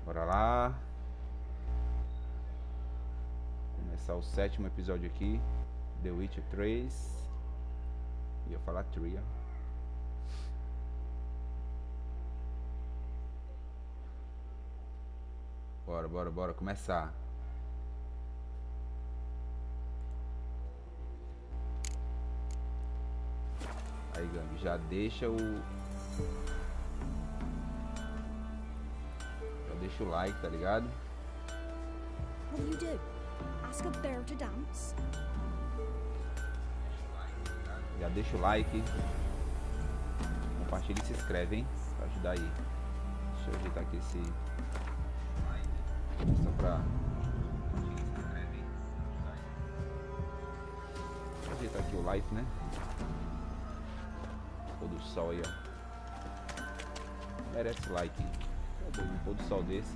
Bora lá. Começar o 7º episódio aqui. The Witcher 3. E eu falar Tria. Bora começar. Aí, Gang, já deixa o like, tá ligado? What do you do? Ask a bear to dance? Já deixa o like. Compartilha e se inscreve, hein? Pra ajudar aí. Deixa eu ajeitar aqui esse... Só pra... Vou ajeitar aqui o live, né? Pôr do sol aí, ó. Merece like. Um pôr do sol desse.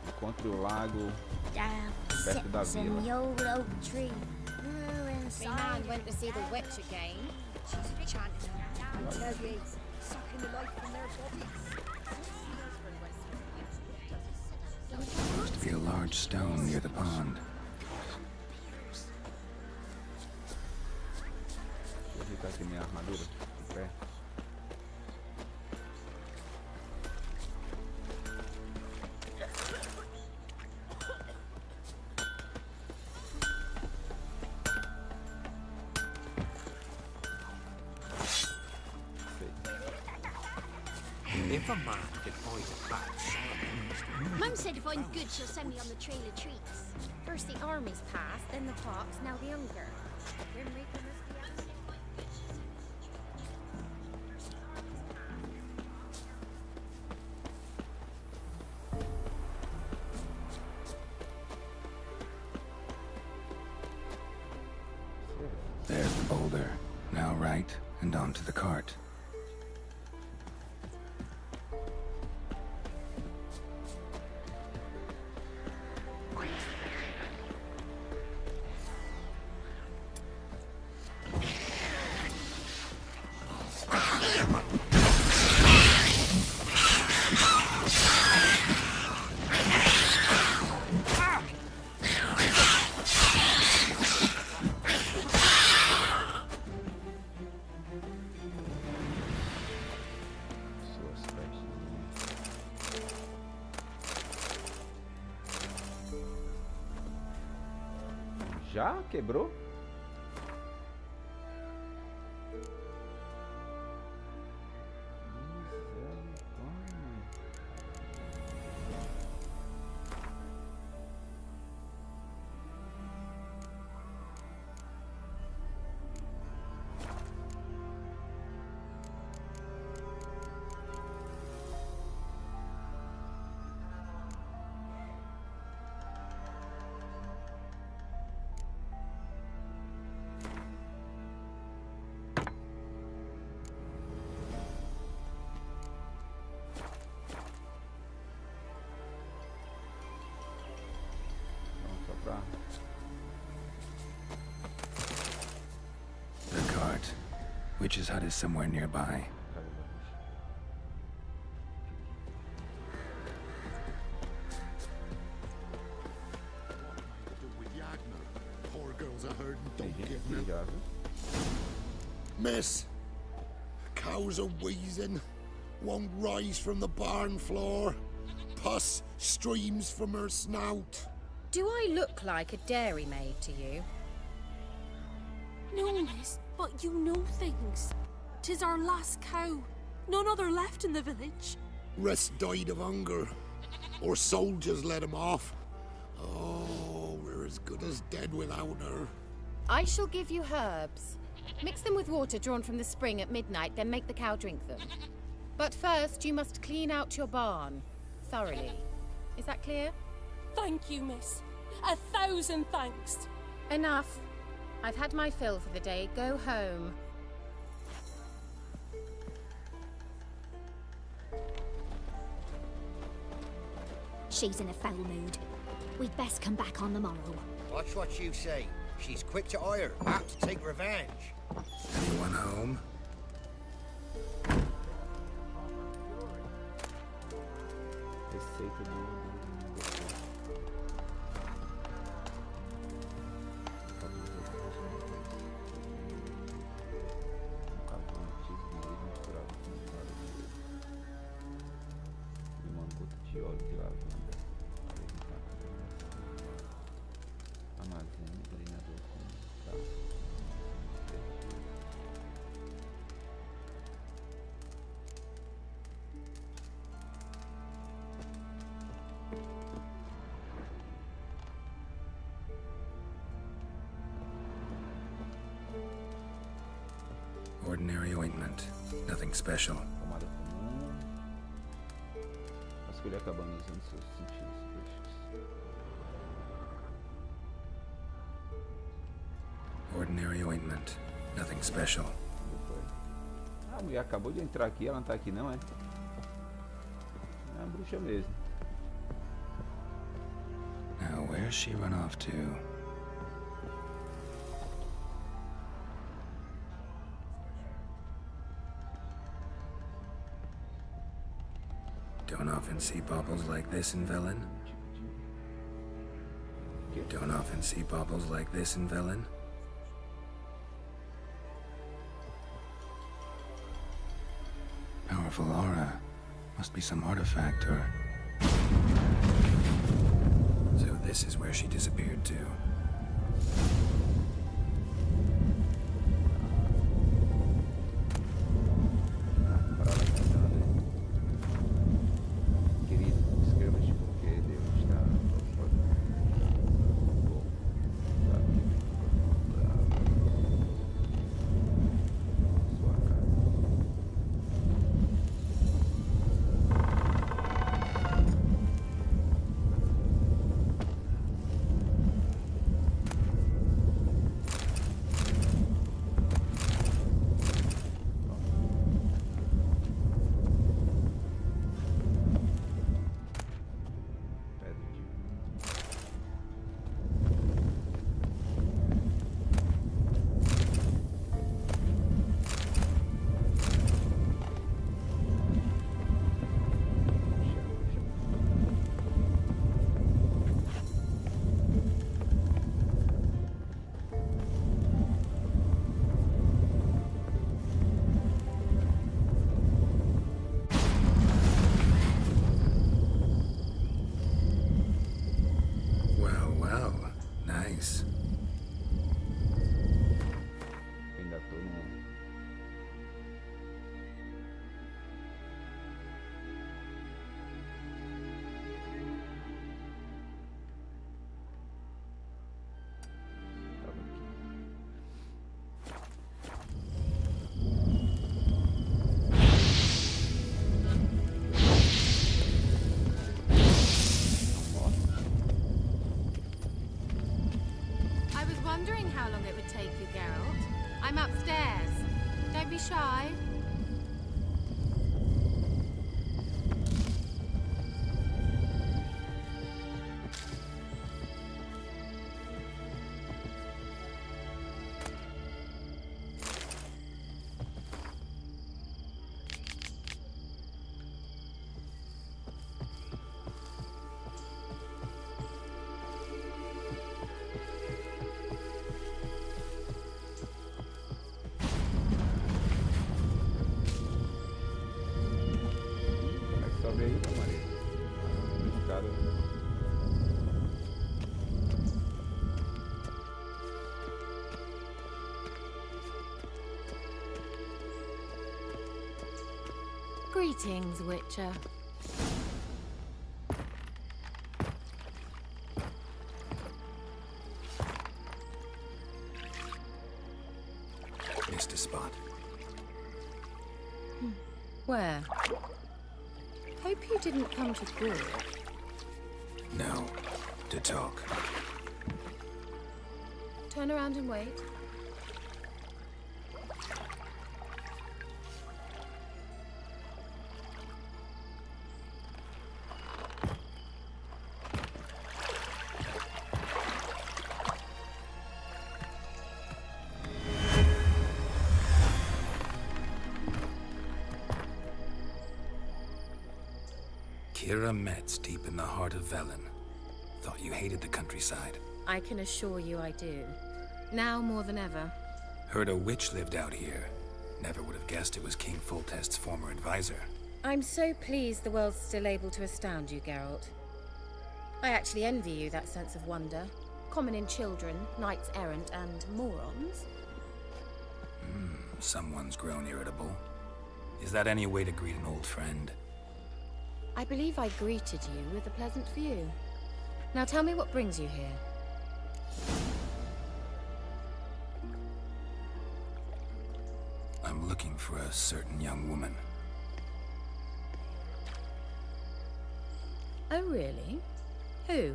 Encontre o lago perto da vila. My man went to see the witch again. She's chanting Sucking the life from their bodies. Must be a large stone near the pond. Deixa eu ajeitar aqui minha armadura de pé. If a man could find a fat salmon... Mum said if I'm good, she'll send me on the trail of treats. First the army's passed, then the fox, now the hunger. Grim Reaper must be asking. There's the boulder. Now right, and onto the cart. Já quebrou? The cart. Witch's hut is somewhere nearby. Poor girls are hurting, Tem don't gente give aqui me. já, viu? Miss, cows are wheezing, won't rise from the barn floor. Pus streams from her snout. Do I look like a dairymaid to you? No, miss, but you know things. 'Tis our last cow. None other left in the village. Rest died of hunger, or soldiers let him off. Oh, we're as good as dead without her. I shall give you herbs. Mix them with water drawn from the spring at midnight, then make the cow drink them. But first, you must clean out your barn thoroughly. Is that clear? Thank you, miss. 1,000 thanks. Enough. I've had my fill for the day. Go home. She's in a foul mood. We'd best come back on the morrow. Watch what you say. She's quick to ire, apt to take revenge. Anyone home? Receita do de óleo de lavanda. Armazém, treinador com traço. Ordinary ointment. Nothing special. Pomada comum. Vasculha acabando usando seus sentidos supersticiosos. Ordinary ointment. Nothing special. Ah, a mulher acabou de entrar aqui, ela não tá aqui não, é? É uma bruxa mesmo. Now, where's she run off to? Don't often see baubles like this in Velem. Don't often see baubles like this in Velem. Powerful aura. Must be some artifact or... So this is where she disappeared to. Querido, escreva porque Deus está sua casa. Pedra de Well, well. Nice. ainda tô no tava aqui. I was wondering how long it would take you, Geralt. I'm upstairs. Don't be shy. Como é que sobe aí, meu marido? Escada. Greetings, Witcher. Missed a spot. Where? Hope you didn't come to Gaul. No. To talk. Turn around and wait. You're a Metz deep in the heart of Velem. Thought you hated the countryside. I can assure you I do. Now more than ever. Heard a witch lived out here. Never would have guessed it was King Foltest's former advisor. I'm so pleased the world's still able to astound you, Geralt. I actually envy you that sense of wonder. Common in children, knights errant, and morons. Someone's grown irritable. Is that any way to greet an old friend? I believe I greeted you with a pleasant view. Now tell me what brings you here. I'm looking for a certain young woman. Oh, really? Who?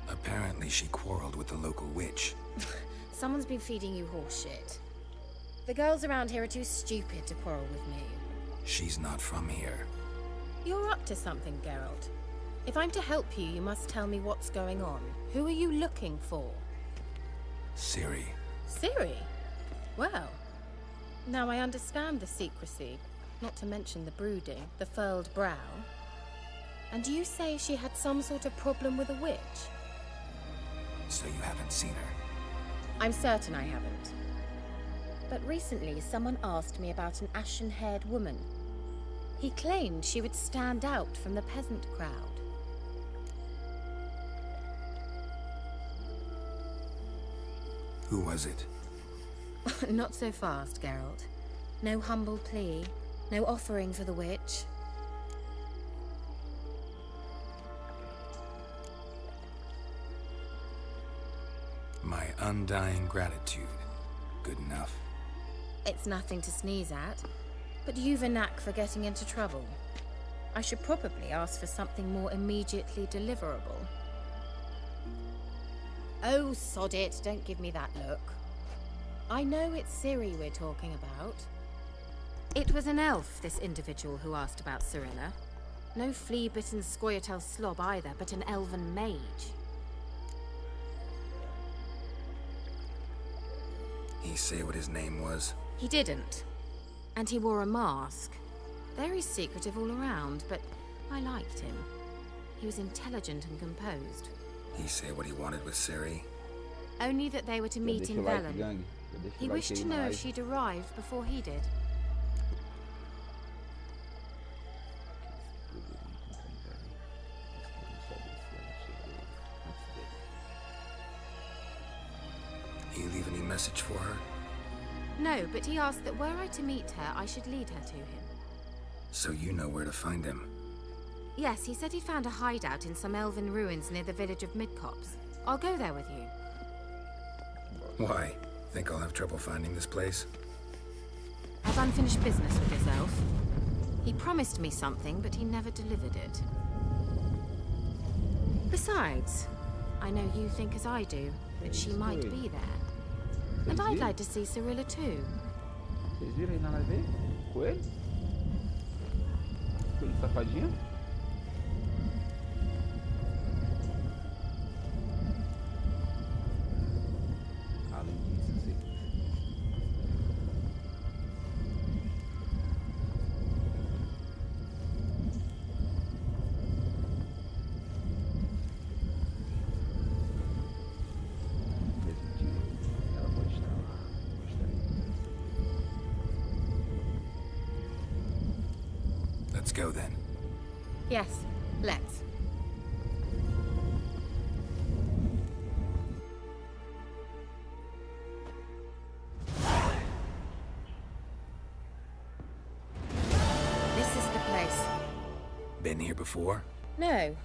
Apparently she quarreled with the local witch. Someone's been feeding you horseshit. The girls around here are too stupid to quarrel with me. She's not from here. You're up to something, Geralt. If I'm to help you, you must tell me what's going on. Who are you looking for? Ciri. Ciri? Well, now I understand the secrecy, not to mention the brooding, the furled brow. And you say she had some sort of problem with a witch? So you haven't seen her? I'm certain I haven't. But recently, someone asked me about an ashen-haired woman. He claimed she would stand out from the peasant crowd. Who was it? Not so fast, Geralt. No humble plea, no offering for the witch. My undying gratitude. Good enough. It's nothing to sneeze at, but you've a knack for getting into trouble. I should probably ask for something more immediately deliverable. Oh, sod it, don't give me that look. I know it's Ciri we're talking about. It was an elf, this individual who asked about Cirilla. No flea-bitten Scoia'tael slob either, but an elven mage. He say what his name was? He didn't. And he wore a mask. Very secretive all around, but I liked him. He was intelligent and composed. He say what he wanted with Ciri? Only that they were to meet in Velem. He wished to know if she'd arrived before he did. He leave any message for her? No, but he asked that were I to meet her, I should lead her to him. So you know where to find him? Yes, he said he found a hideout in some elven ruins near the village of Midcopse. I'll go there with you. Why? Think I'll have trouble finding this place? I've unfinished business with this elf. He promised me something, but he never delivered it. Besides, I know you think as I do, that she might be there. And I'd like to see Cirilla too. Vocês viram aí nada a ver? Coelho? Coelho safadinho? Além disso, sei. Mesmo dia, ela pode estar lá. Let's go then. Yes, let's. This is the place. Been here before? No.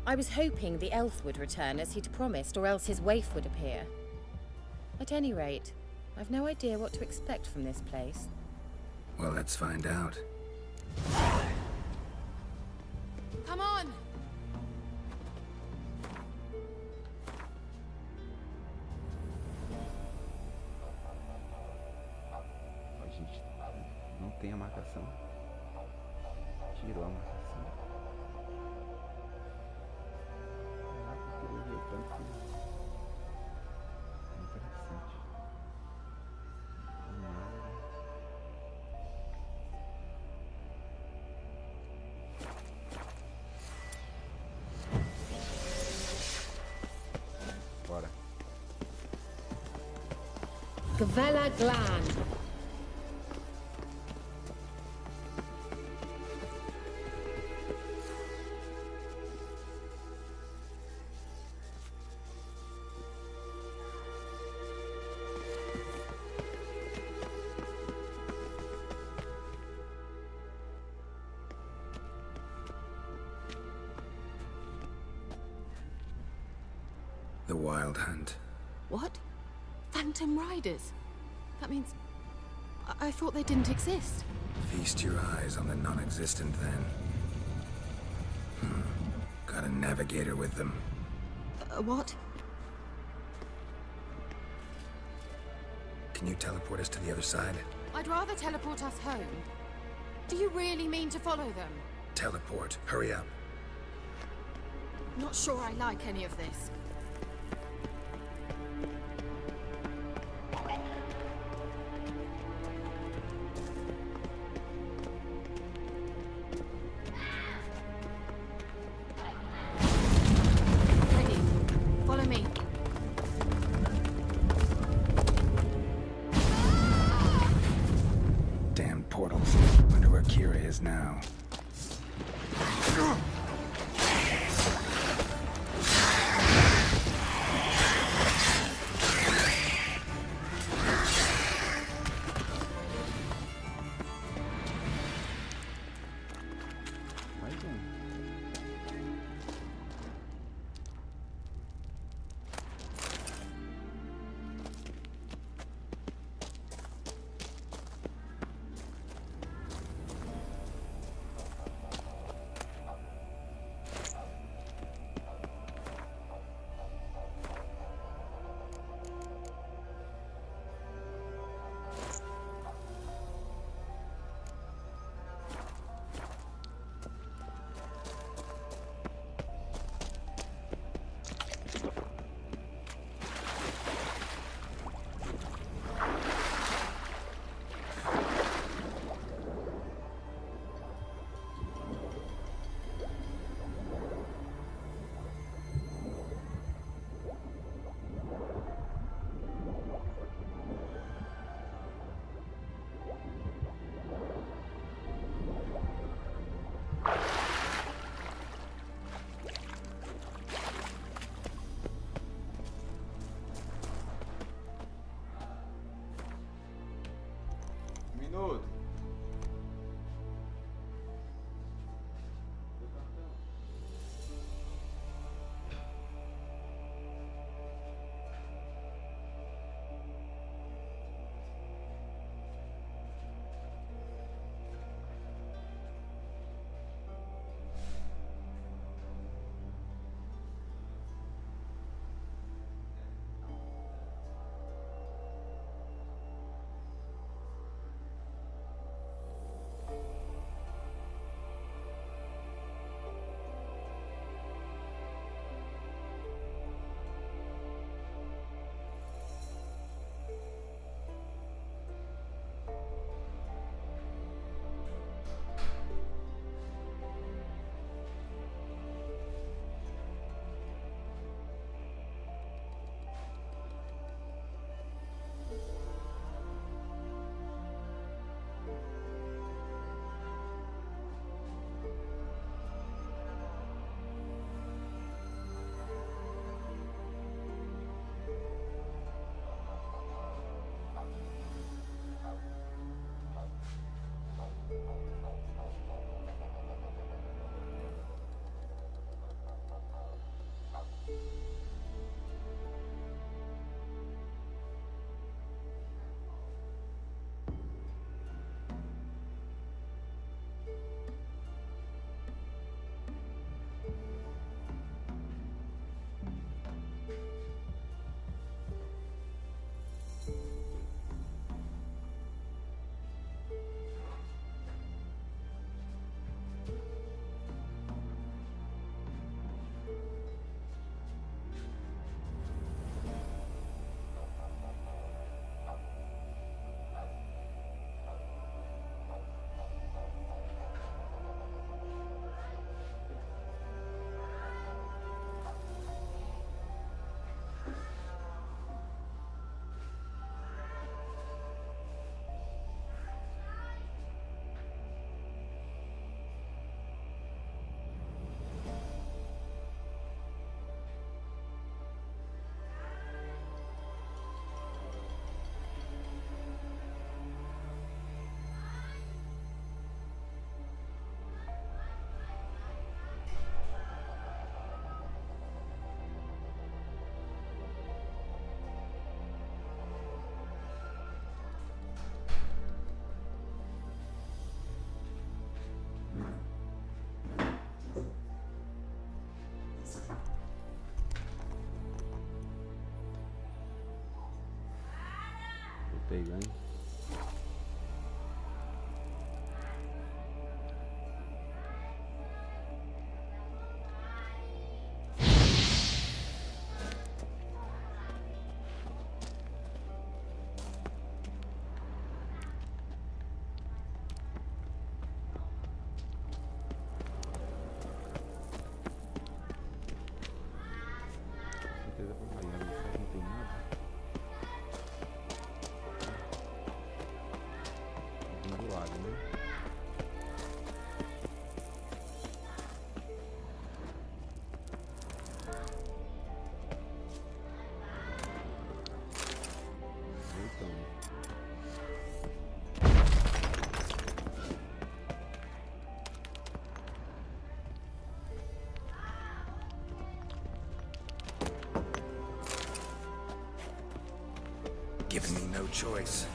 I was hoping the elf would return as he'd promised, or else his waif would appear. At any rate, I've no idea what to expect from this place. Well, let's find out. Come on! Ó, gente, não tem a marcação. Tirou a marcação. Caraca, eu queria ver tanto. Interessante. Nada. Gvela Glan. The Wild Hunt. What? Phantom Riders? That means... I thought they didn't exist. Feast your eyes on the non-existent then. Got a navigator with them. What? Can you teleport us to the other side? I'd rather teleport us home. Do you really mean to follow them? Teleport. Hurry up. Not sure I like any of this. Ready. Follow me. Damn portals. Wonder where Kira is now. Mais um. pegar, hein? Certeza pra aí, ali atrás não tem nada. Do lado, né? Então. Giving me no choice.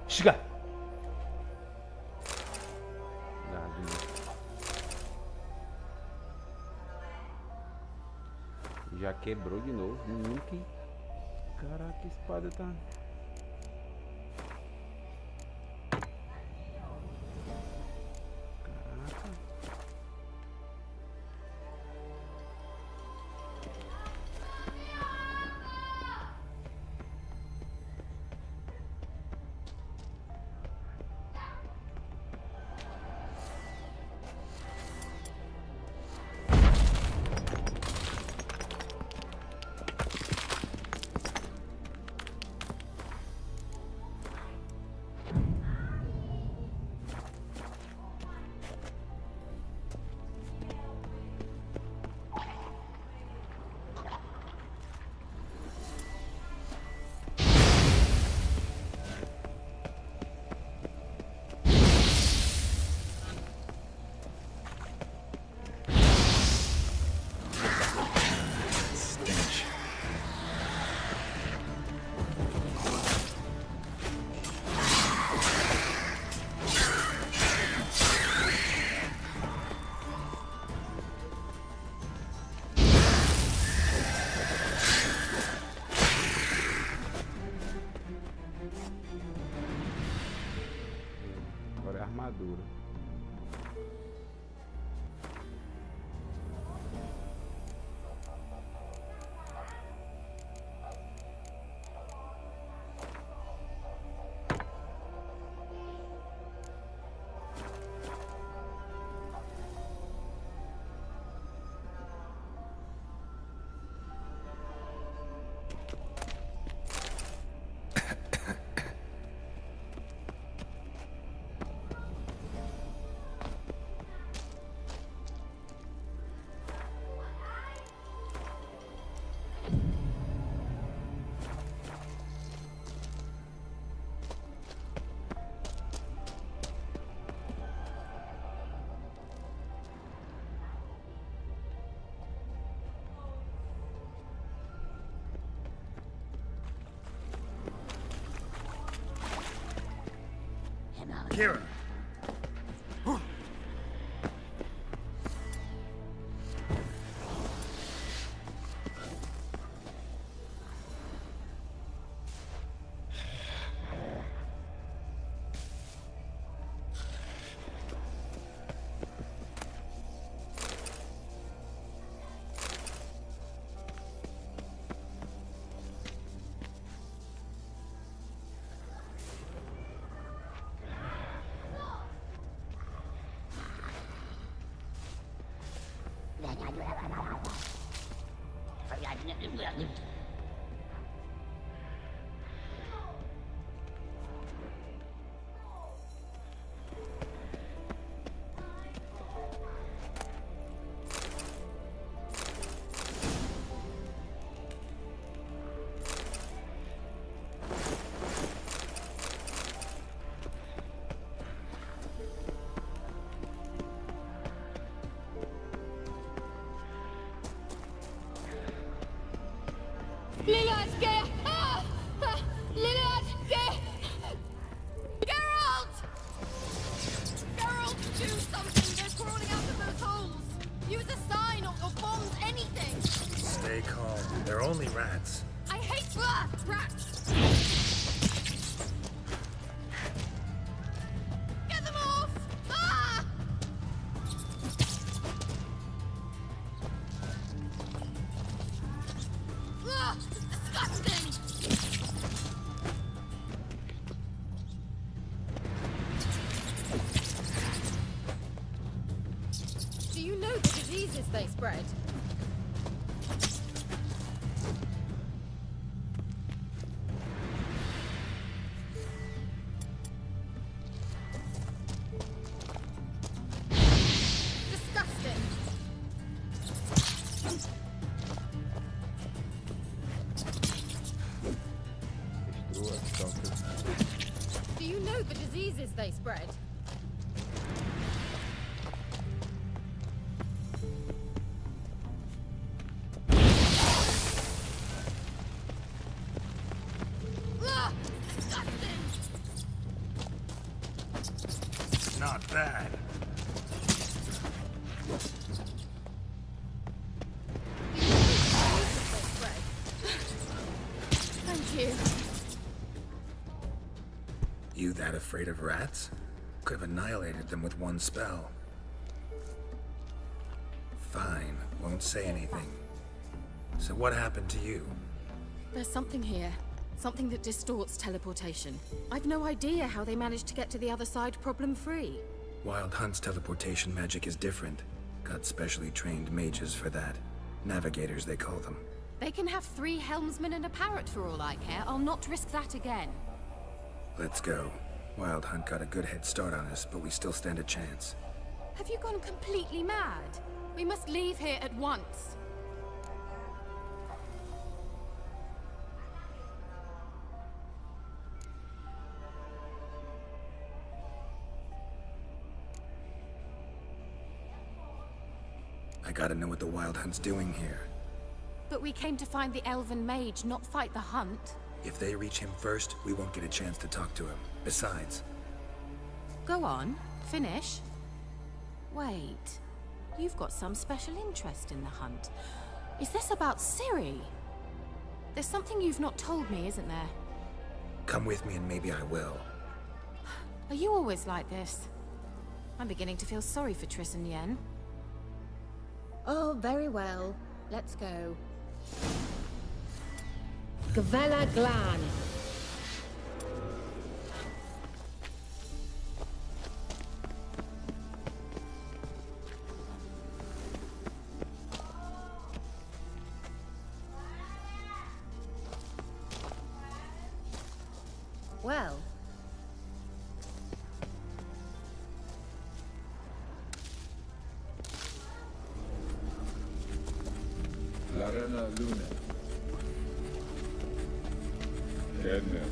Chega! Já quebrou de novo. Menino que. Caraca, a espada tá. Caraca. Agora é a armadura. Kira! Geralt! Geralt, do something! They're crawling out of those holes! Use a sign or bombs, anything! Stay calm. They're only rats. I hate rats! Get them off! Ah! Ugh, disgusting! Do you know the diseases they spread? Disgusting! Destrua as tocas. Do you know the diseases they spread? Ugh, disgusting! Not bad. Thank you. You that afraid of rats? Could have annihilated them with one spell. Fine, won't say anything. So what happened to you? There's something here. Something that distorts teleportation. I've no idea how they managed to get to the other side problem-free. Wild Hunt's teleportation magic is different. Got specially trained mages for that. Navigators, they call them. They can have 3 helmsmen and a parrot for all I care. I'll not risk that again. Let's go. Wild Hunt got a good head start on us, but we still stand a chance. Have you gone completely mad? We must leave here at once. I gotta know what the Wild Hunt's doing here. But we came to find the elven mage, not fight the hunt. If they reach him first, we won't get a chance to talk to him. Besides, Go on, finish. Wait, you've got some special interest in the hunt. Is this about Ciri? There's something you've not told me, isn't there? come with me and maybe I will. Are you always like this? I'm beginning to feel sorry for Triss and Yen. Oh, very well. Let's go. Gavella Glan. Well, Larena Luna. Edna.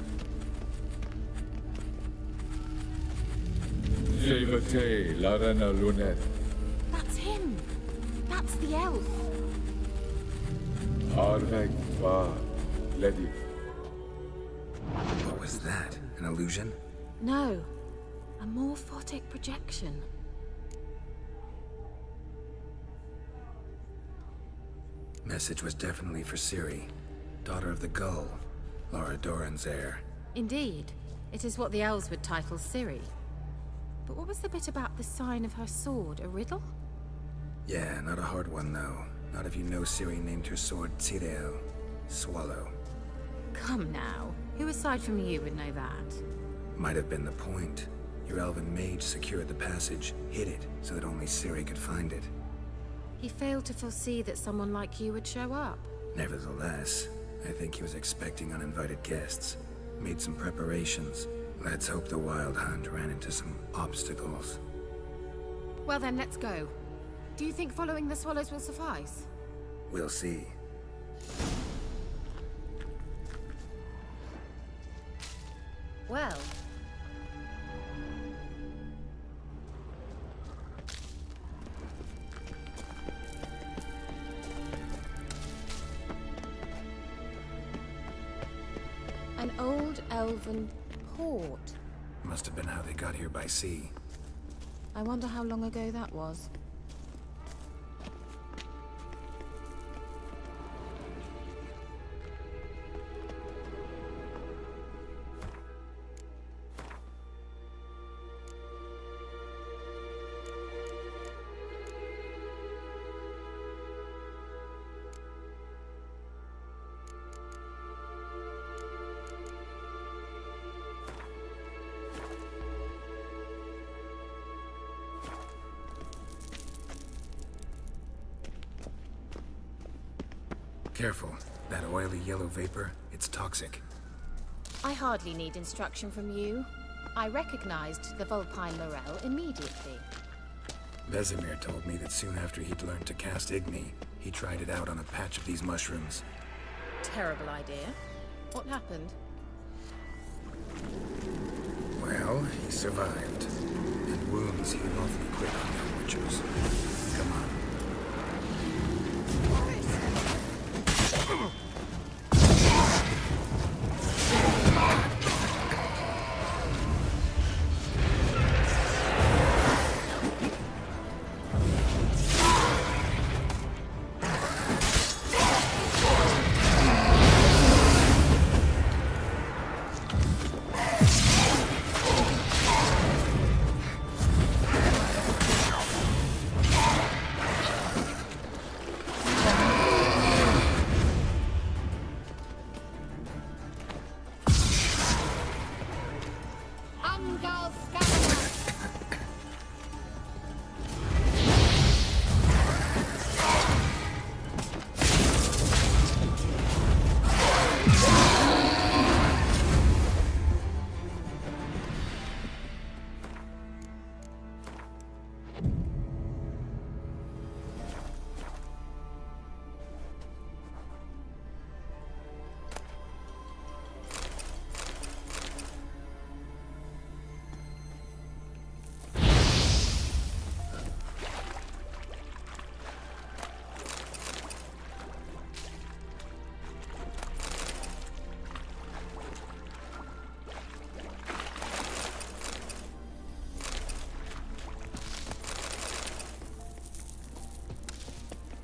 Jevate Larena Lunet. that's him. That's the elf. Arveg Va Ledi. What was that? An illusion? No, a morphotic projection. Message was definitely for Ciri, daughter of the Gull, Lara Doran's heir. Indeed, it is what the elves would title Ciri. But what was the bit about the sign of her sword? A riddle? Yeah, not a hard one though. Not if you know Ciri named her sword Tireo, swallow. Come now. Who aside from you would know that? Might have been the point. Your elven mage secured the passage, hid it, so that only Ciri could find it. He failed to foresee that someone like you would show up. Nevertheless, I think he was expecting uninvited guests. Made some preparations. Let's hope the Wild Hunt ran into some obstacles. Well then, let's go. Do you think following the swallows will suffice? We'll see. Well. An old elven port. Must have been how they got here by sea. I wonder how long ago that was. Careful. That oily yellow vapor, it's toxic. I hardly need instruction from you. I recognized the Vulpine Morel immediately. Vesemir told me that soon after he'd learned to cast Igni, he tried it out on a patch of these mushrooms. Terrible idea. What happened? Well, he survived. And wounds heal awfully quick on young witchers. Come on.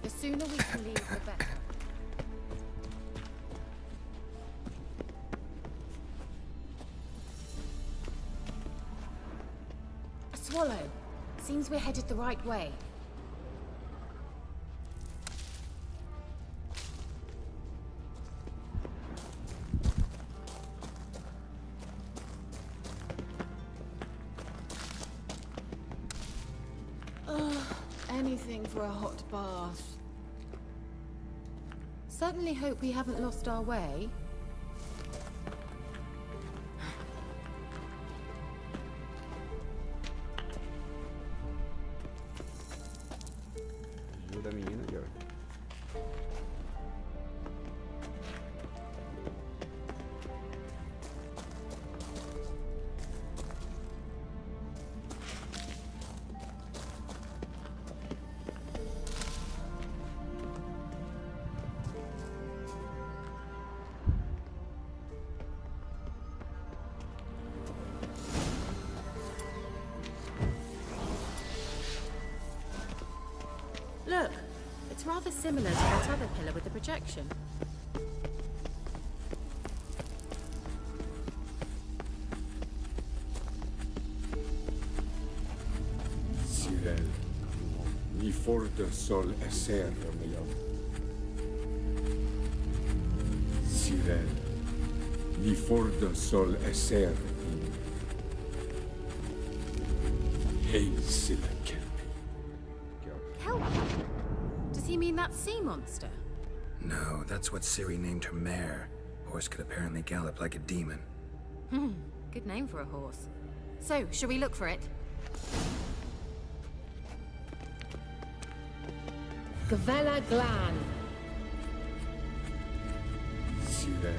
The sooner we can leave, the better. A swallow. Seems we're headed the right way. Anything for a hot bath. Certainly hope we haven't lost our way. Ajuda a menina, George. Look, it's rather similar to that other pillar with the projection. Cyril, ni forte sol esser mio. Cyril, ni forte sol esser in. Hej Silke. Kelp? Does he mean that sea monster? No, that's what Ciri named her mare. Horse could apparently gallop like a demon. Good name for a horse. So, shall we look for it? Gavella Glan. Cyril,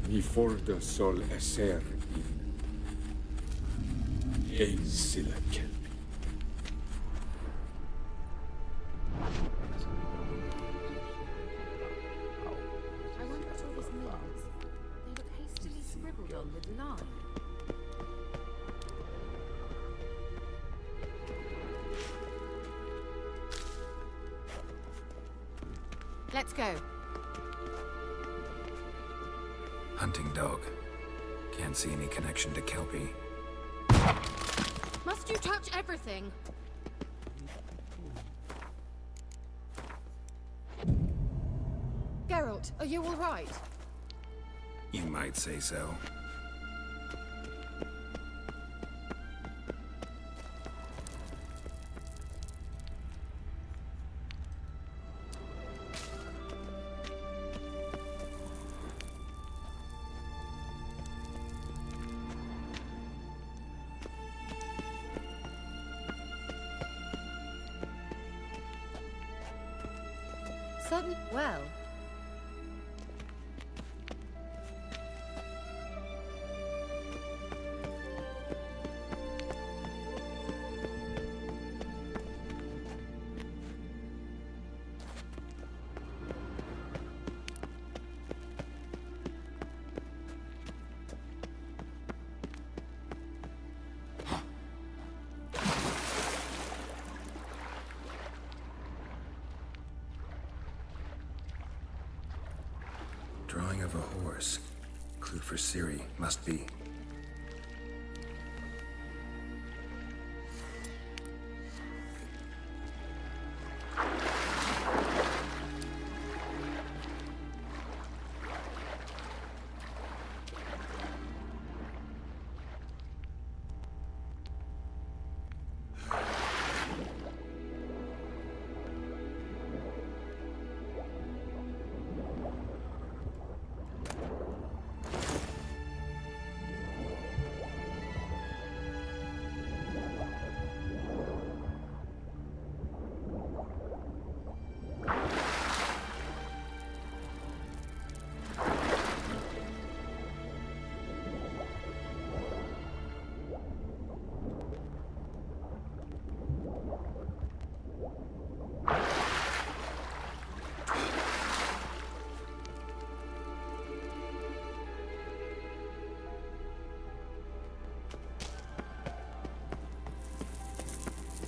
ni forte sol esser in. Hej Silke. I wonder what all this means. They look wrong with lime? Let's go. Hunting dog. Can't see any connection to Kelpie. Must you touch everything? Geralt, are you all right? You might say so. Well. Drawing of a horse. Clue for Ciri, must be.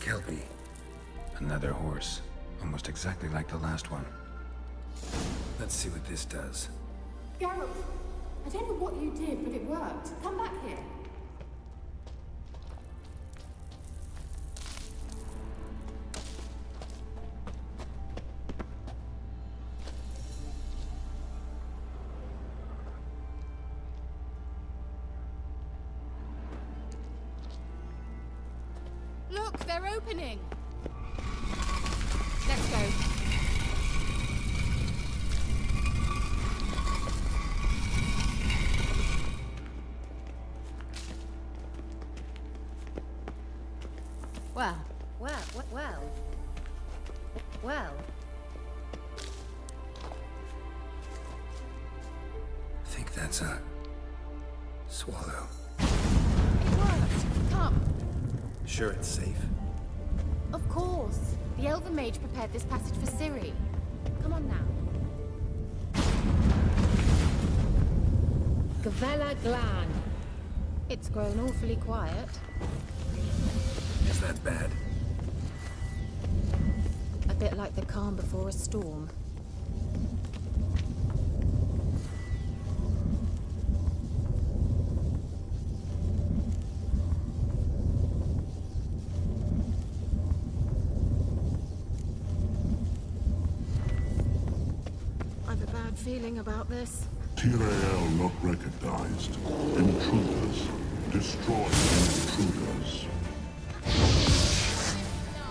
Kelpie. Another horse. Almost exactly like the last one. Let's see what this does. Geralt, I don't know what you did, but it worked. Come back here. Look, they're opening. Let's go. Well. I think that's a swallow. It worked. Come. Sure it's safe? Of course. The Elven Mage prepared this passage for Ciri. Come on now. Gavella Glan. It's grown awfully quiet. Is that bad? A bit like the calm before a storm. I've a bad feeling about this. Tyrael not recognized. Intruders. Destroy the intruders.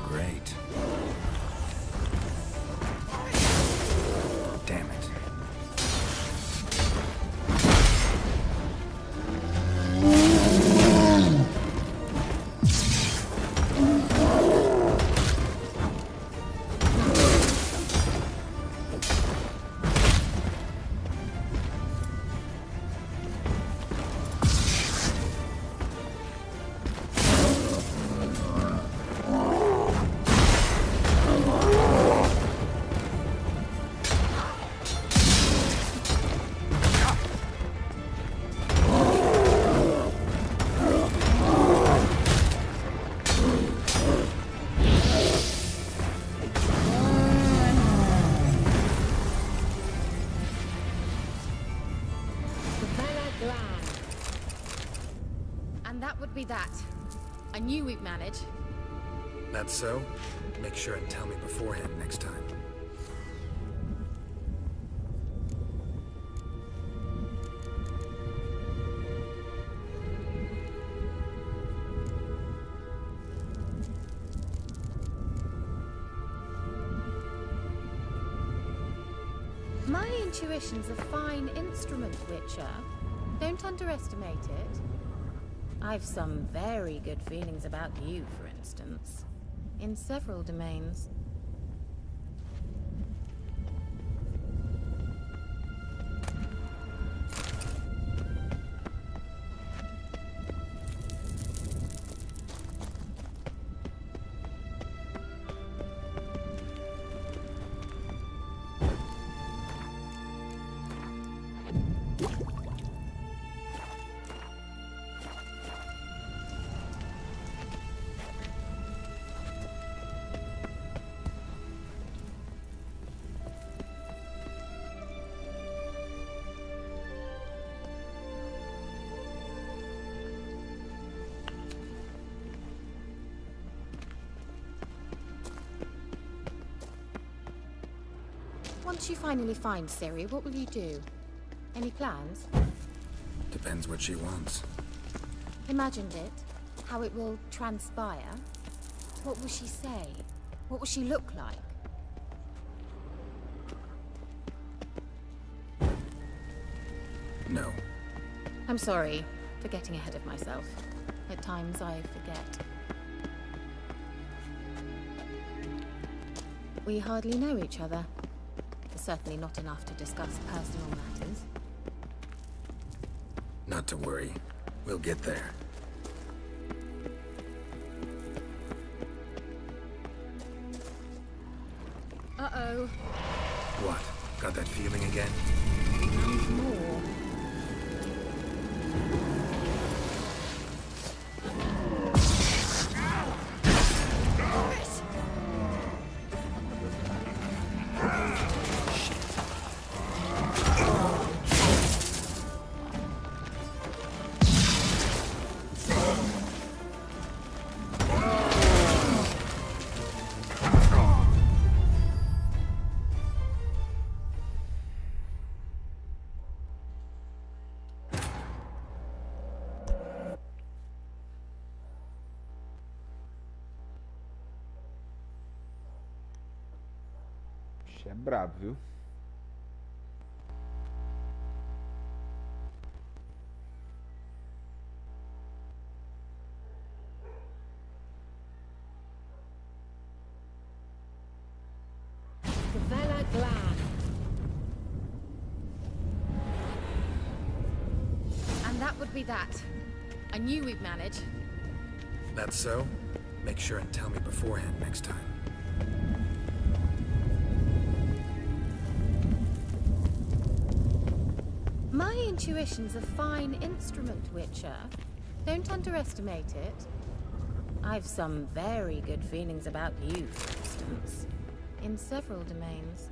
Great. Damn it. that would be that. I knew we'd manage. That's so? Make sure and tell me beforehand next time. My intuition's a fine instrument, Witcher. Don't underestimate it. I've some very good feelings about you, for instance. In several domains. Once you finally find Ciri, what will you do? Any plans? Depends what she wants. Imagined it? How it will transpire? What will she say? What will she look like? No. I'm sorry for getting ahead of myself. At times I forget. We hardly know each other. Certainly not enough to discuss personal matters. Not to worry. We'll get there. Uh-oh. What? Got that feeling again? And more. É brabo, viu? Velem. And that would be that. I knew we'd manage. That's so? Make sure and tell me beforehand next time. My intuition's a fine instrument, Witcher. Don't underestimate it. I've some very good feelings about you, for instance. In several domains.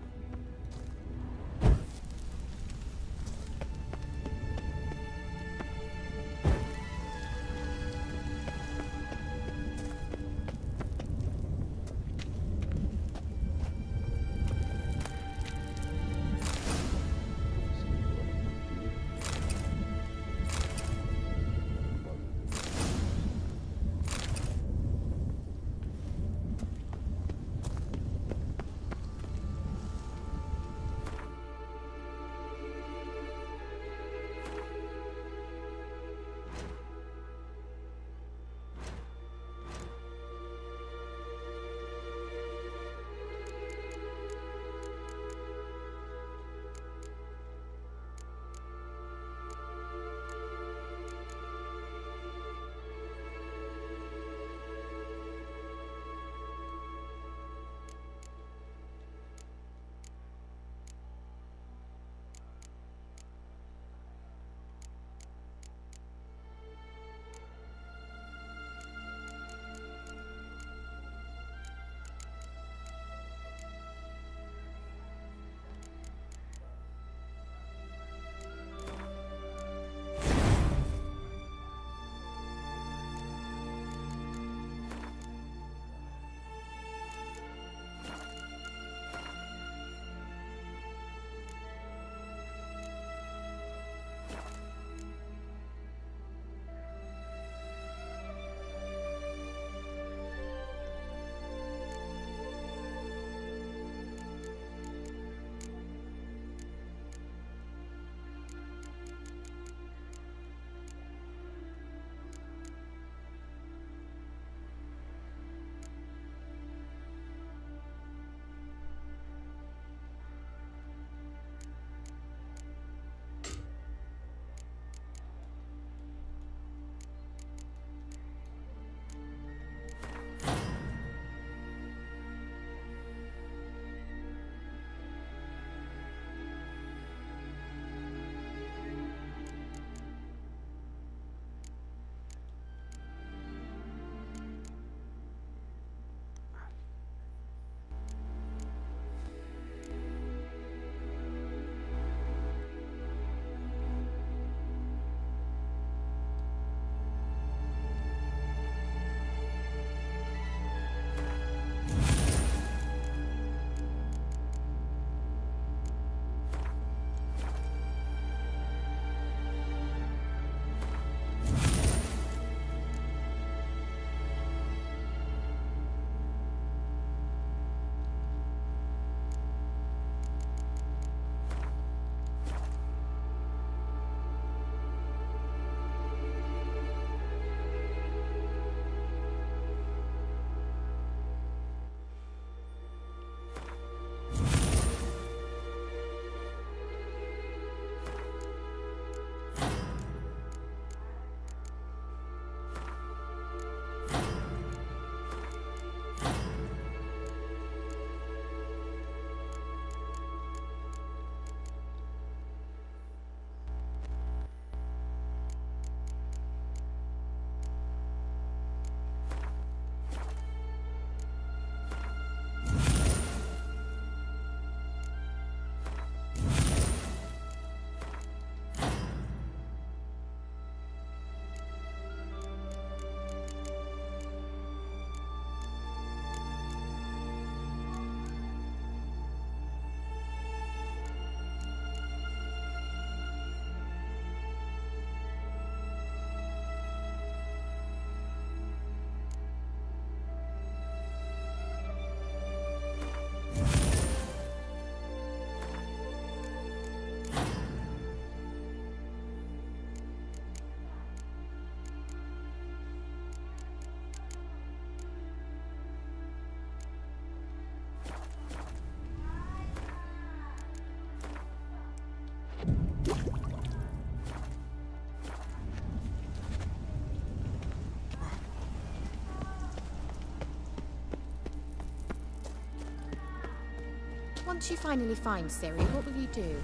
Once you finally find Ciri, what will you do?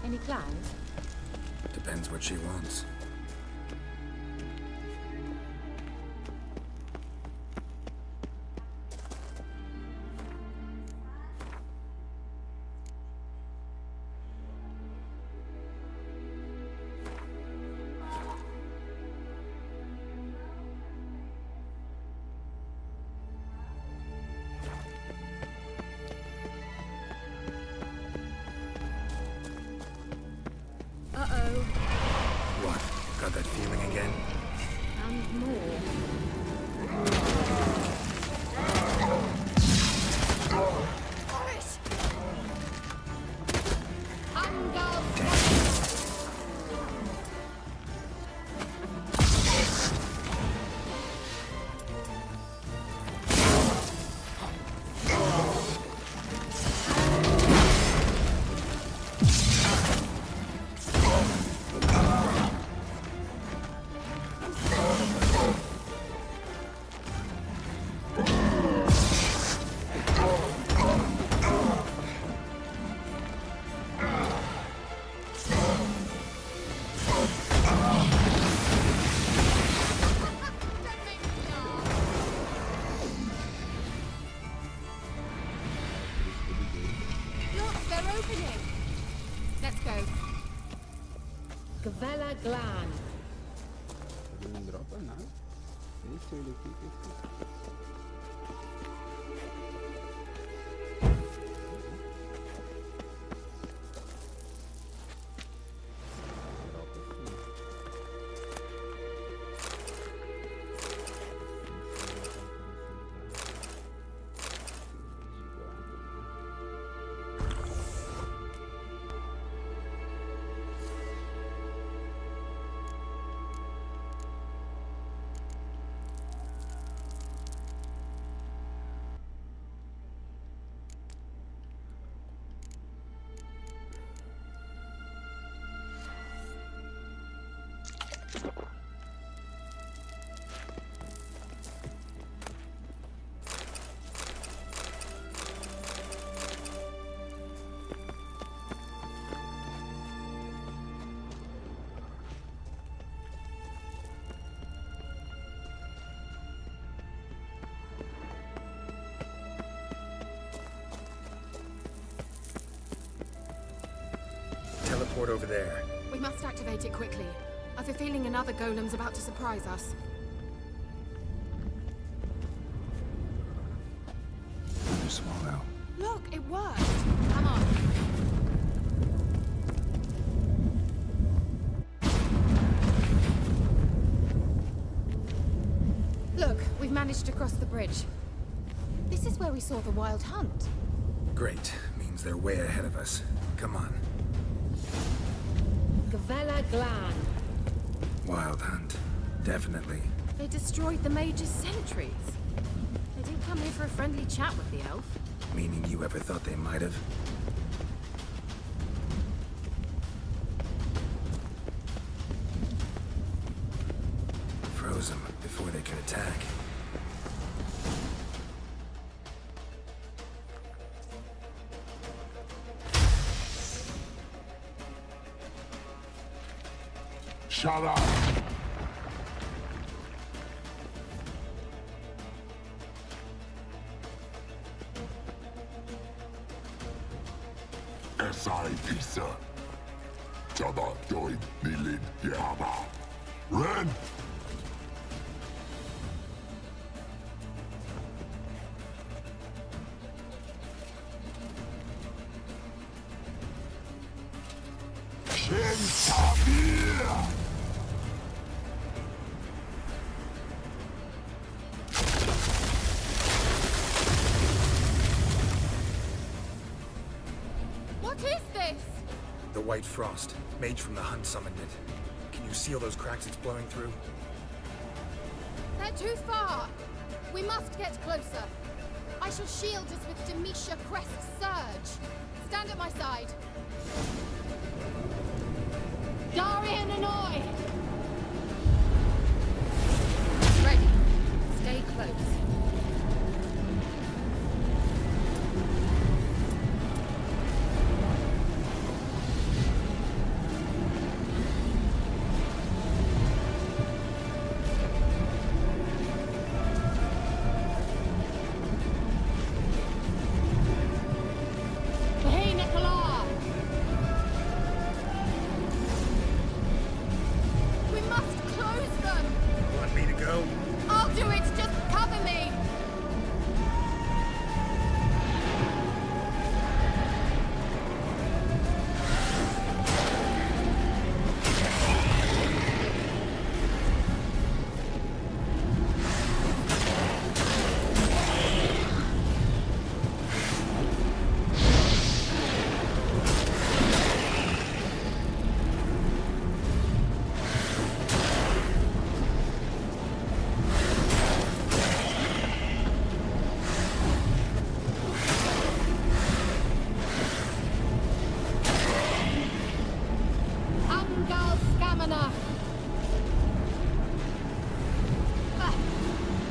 Any plans? Depends what she wants. Uh-oh. What? Got that feeling again? And more. Let's go. Gavella Glan. Ele não dropa nada. Esse olho aqui, esse. Teleport over there. We must activate it quickly. I've a feeling another golem's about to surprise us. Another swallow. Look, it worked. Come on. Look, we've managed to cross the bridge. This is where we saw the wild hunt. Great. Means they're way ahead of us. Come on. Gavella Glan. Wild hunt. Definitely. They destroyed the mage's sentries. They didn't come here for a friendly chat with the elf. Meaning you ever thought they might have? Froze them before they could attack. Shut up! SI Pisa. Jada Doid Nilin Yaba. Ren! Kentabir! What is this? The White Frost. Mage from the hunt summoned it. Can you seal those cracks it's blowing through? They're too far. We must get closer. I shall shield us with Demisha Crest's surge. Stand at my side. Darian and I! Ready. Stay close. Stamina!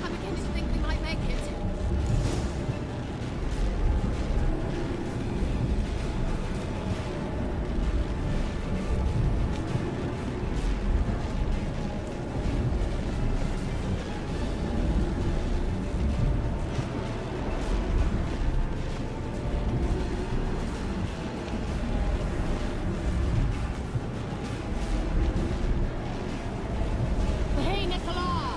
I'm beginning to think we might make it. Hey, Nicola!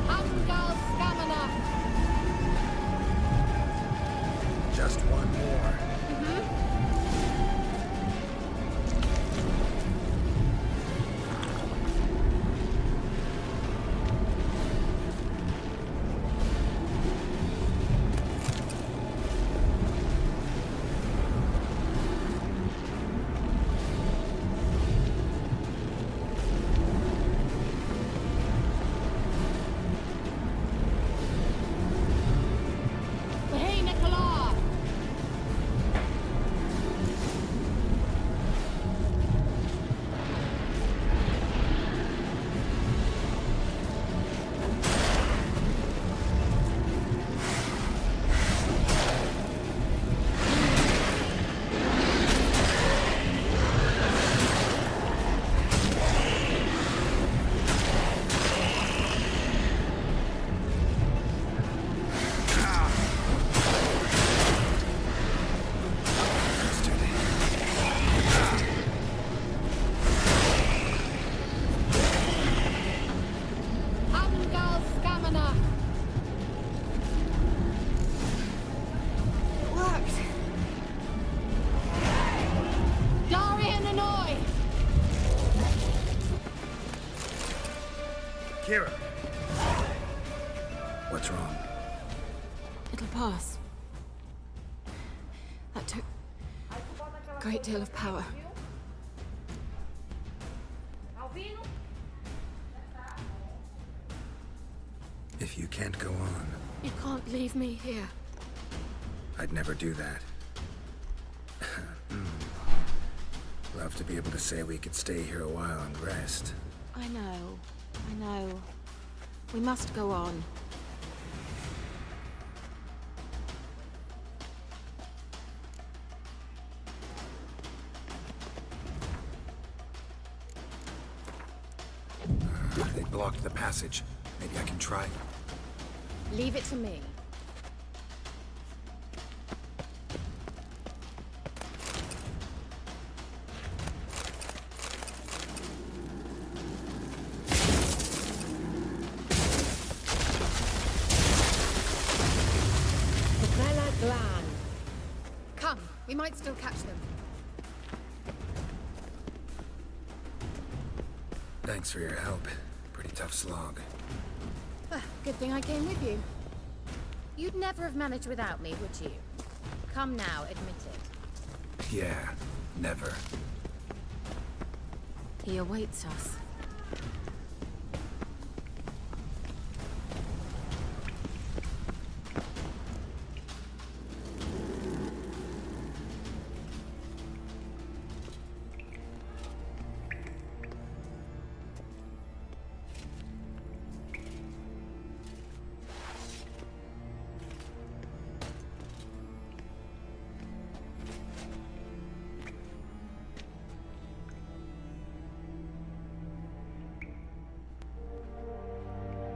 Amgal Stamina! Just one more. Hey, Nicola! Amgal Stamina! Worked. Darian Hanoi! Kira! What's wrong? It'll pass. That took a great deal of power. If you can't go on, You can't leave me here. I'd never do that. Love to be able to say we could stay here a while and rest. I know. We must go on. They blocked the passage. Maybe I can try. Leave it to me. Glan. Come, we might still catch them. Thanks for your help. Pretty tough slog. Good thing I came with you. You'd never have managed without me, would you? Come now, admit it. Yeah, never. He awaits us.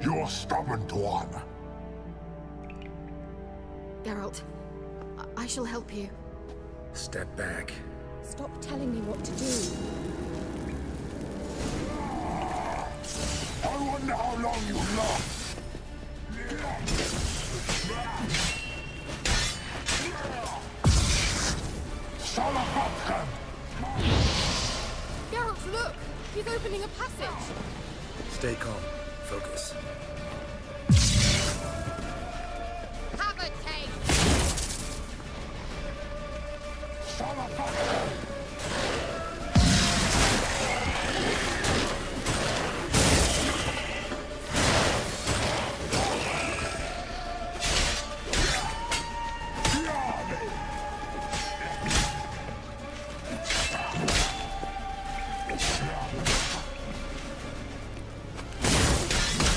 You're stubborn one. Geralt, I shall help you. Step back. Stop telling me what to do. I wonder how long you last. Geralt, look! He's opening a passage! Stay calm. Focus. Have a taste!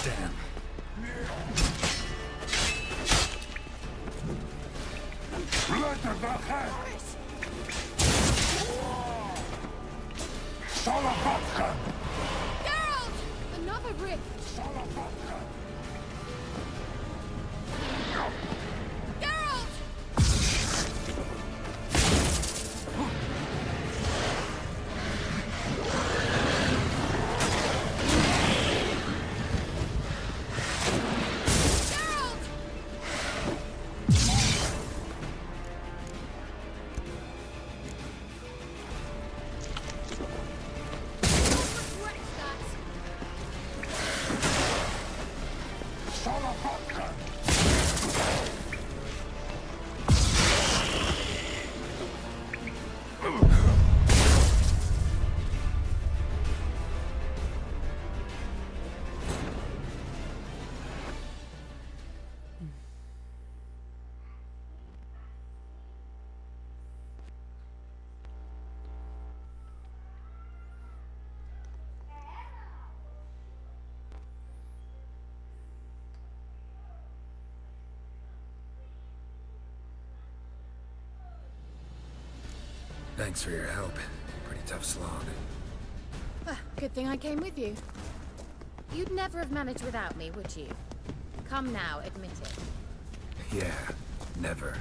Damn. Geralt! Another rift! Geralt! Geralt! Regret that. Thanks for your help. Pretty tough slog. Good thing I came with you. You'd never have managed without me, would you? Come now, admit it. Yeah, never.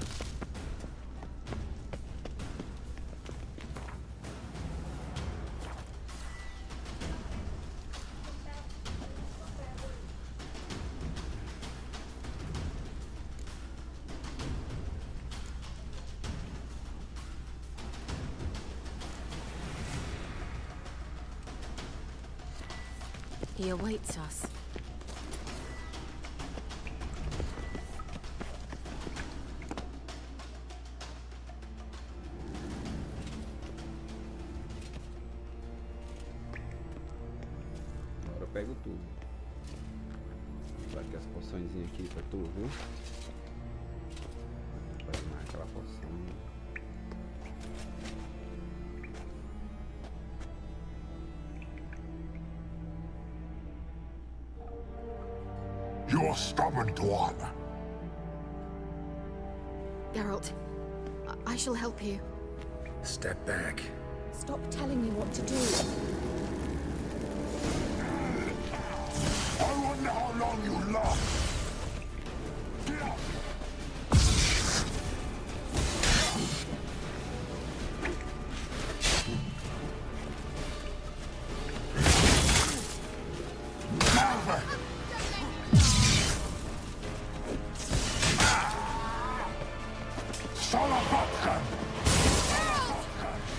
He awaits us. Agora eu pego tudo. Vai ter as poçõezinhas aqui pra tu, viu? Vai tomar aquela poção. You're stubborn, Tuan. Geralt, I shall help you. Step back. Stop telling me what to do. I wonder how long you last.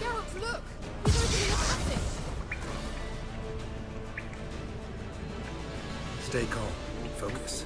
Geralt, look! He's opening a passage! Stay calm. Focus.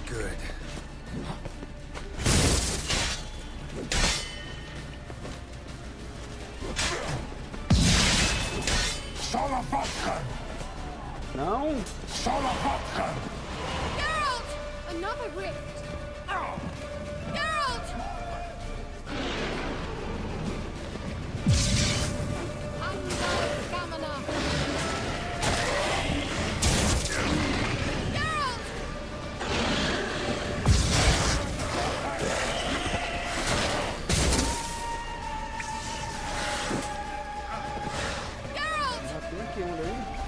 Good. Não! Geralt! Another rift! Geralt! Geralt! aqui onde ainda.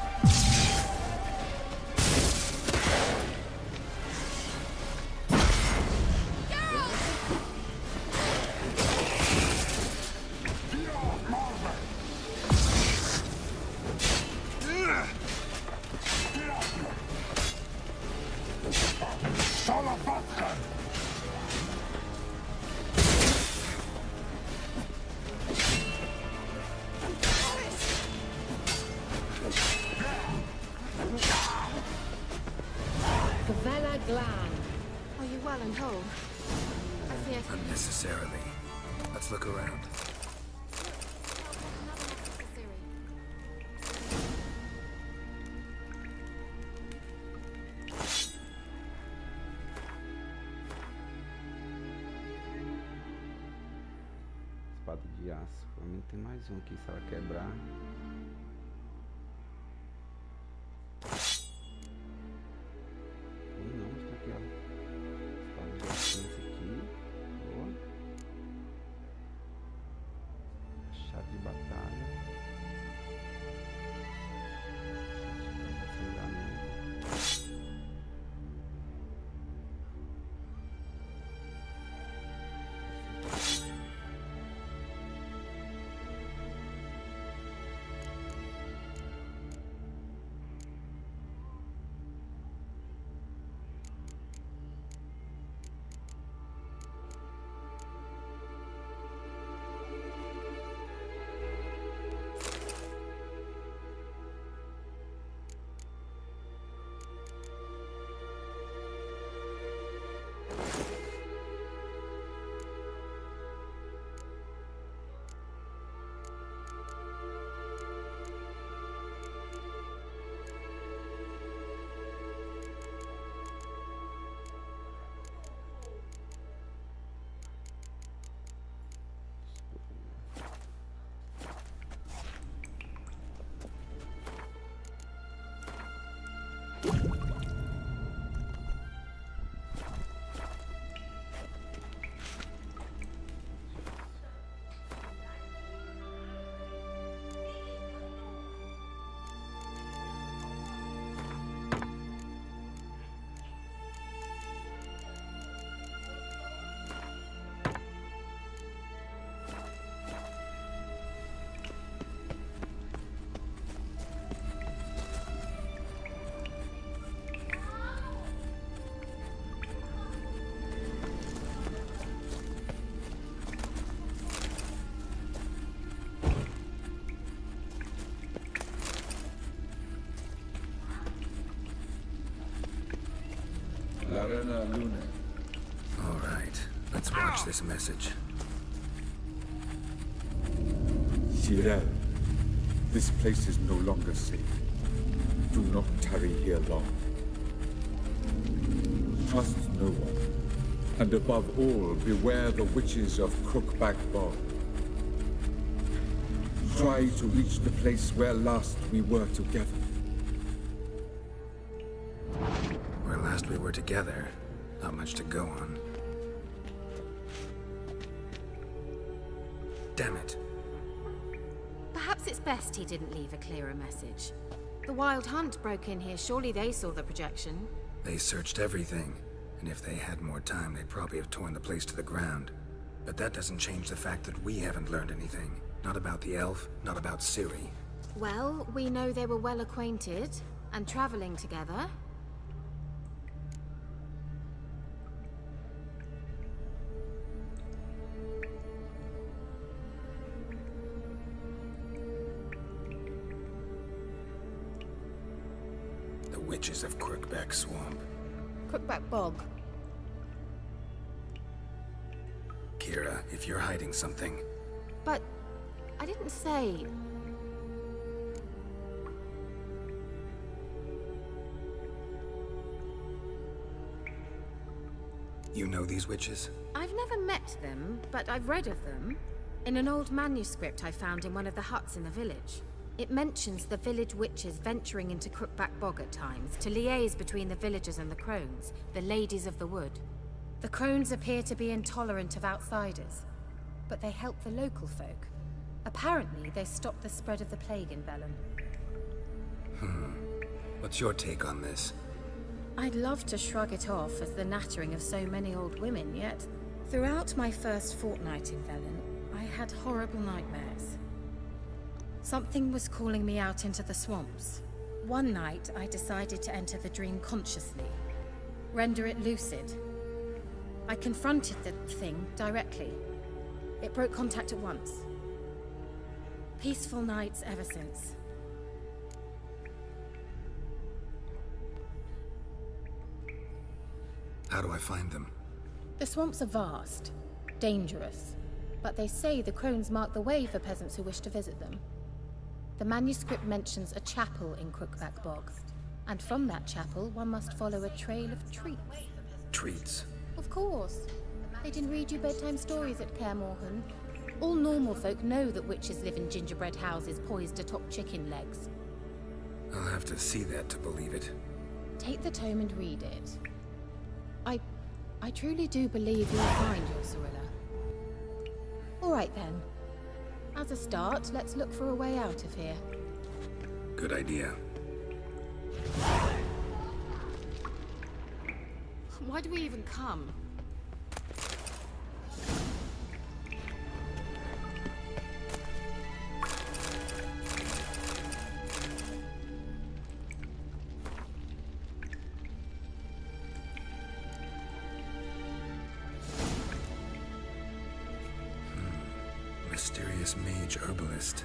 Are you well and whole? I fear Unnecessarily. Let's look around. Espada de aço. Pra mim tem mais um aqui, se ela quebrar. Não, está aqui, ó. Espada de aço aqui. Boa. Chave de batalha. Luna. All right, let's watch this message. Cyril, this place is no longer safe. Do not tarry here long. Trust no one. And above all, beware the witches of Crookback Bog. Try to reach the place where last we were together. Where last we were together, not much to go on. Damn it. Perhaps it's best he didn't leave a clearer message. The Wild Hunt broke in here. Surely they saw the projection. They searched everything, and if they had more time, they'd probably have torn the place to the ground. But that doesn't change the fact that we haven't learned anything. Not about the elf, not about Ciri. Well, we know they were well acquainted and traveling together. The witches of Crookback Swamp. Crookback Bog. Kira, if you're hiding something... But I didn't say... You know these witches? I've never met them, but I've read of them. In an old manuscript I found in one of the huts in the village. It mentions the village witches venturing into Crookback Bog at times to liaise between the villagers and the crones, the ladies of the wood. The crones appear to be intolerant of outsiders, but they help the local folk. Apparently, they stopped the spread of the plague in Velem. What's your take on this? I'd love to shrug it off as the nattering of so many old women, yet throughout my first fortnight in Velem, I had horrible nightmares. Something was calling me out into the swamps. One night, I decided to enter the dream consciously, render it lucid. I confronted the thing directly. It broke contact at once. Peaceful nights ever since. How do I find them? The swamps are vast, dangerous, but they say the crones mark the way for peasants who wish to visit them. The manuscript mentions a chapel in Crookback Bog, and from that chapel one must follow a trail of treats. Treats? Of course. They didn't read you bedtime stories at Kaer Morhen. All normal folk know that witches live in gingerbread houses poised atop chicken legs. I'll have to see that to believe it. Take the tome and read it. I truly do believe you'll find your Cyrilla. All right then. As a start, let's look for a way out of here. Good idea. Why do we even come? Mysterious mage herbalist.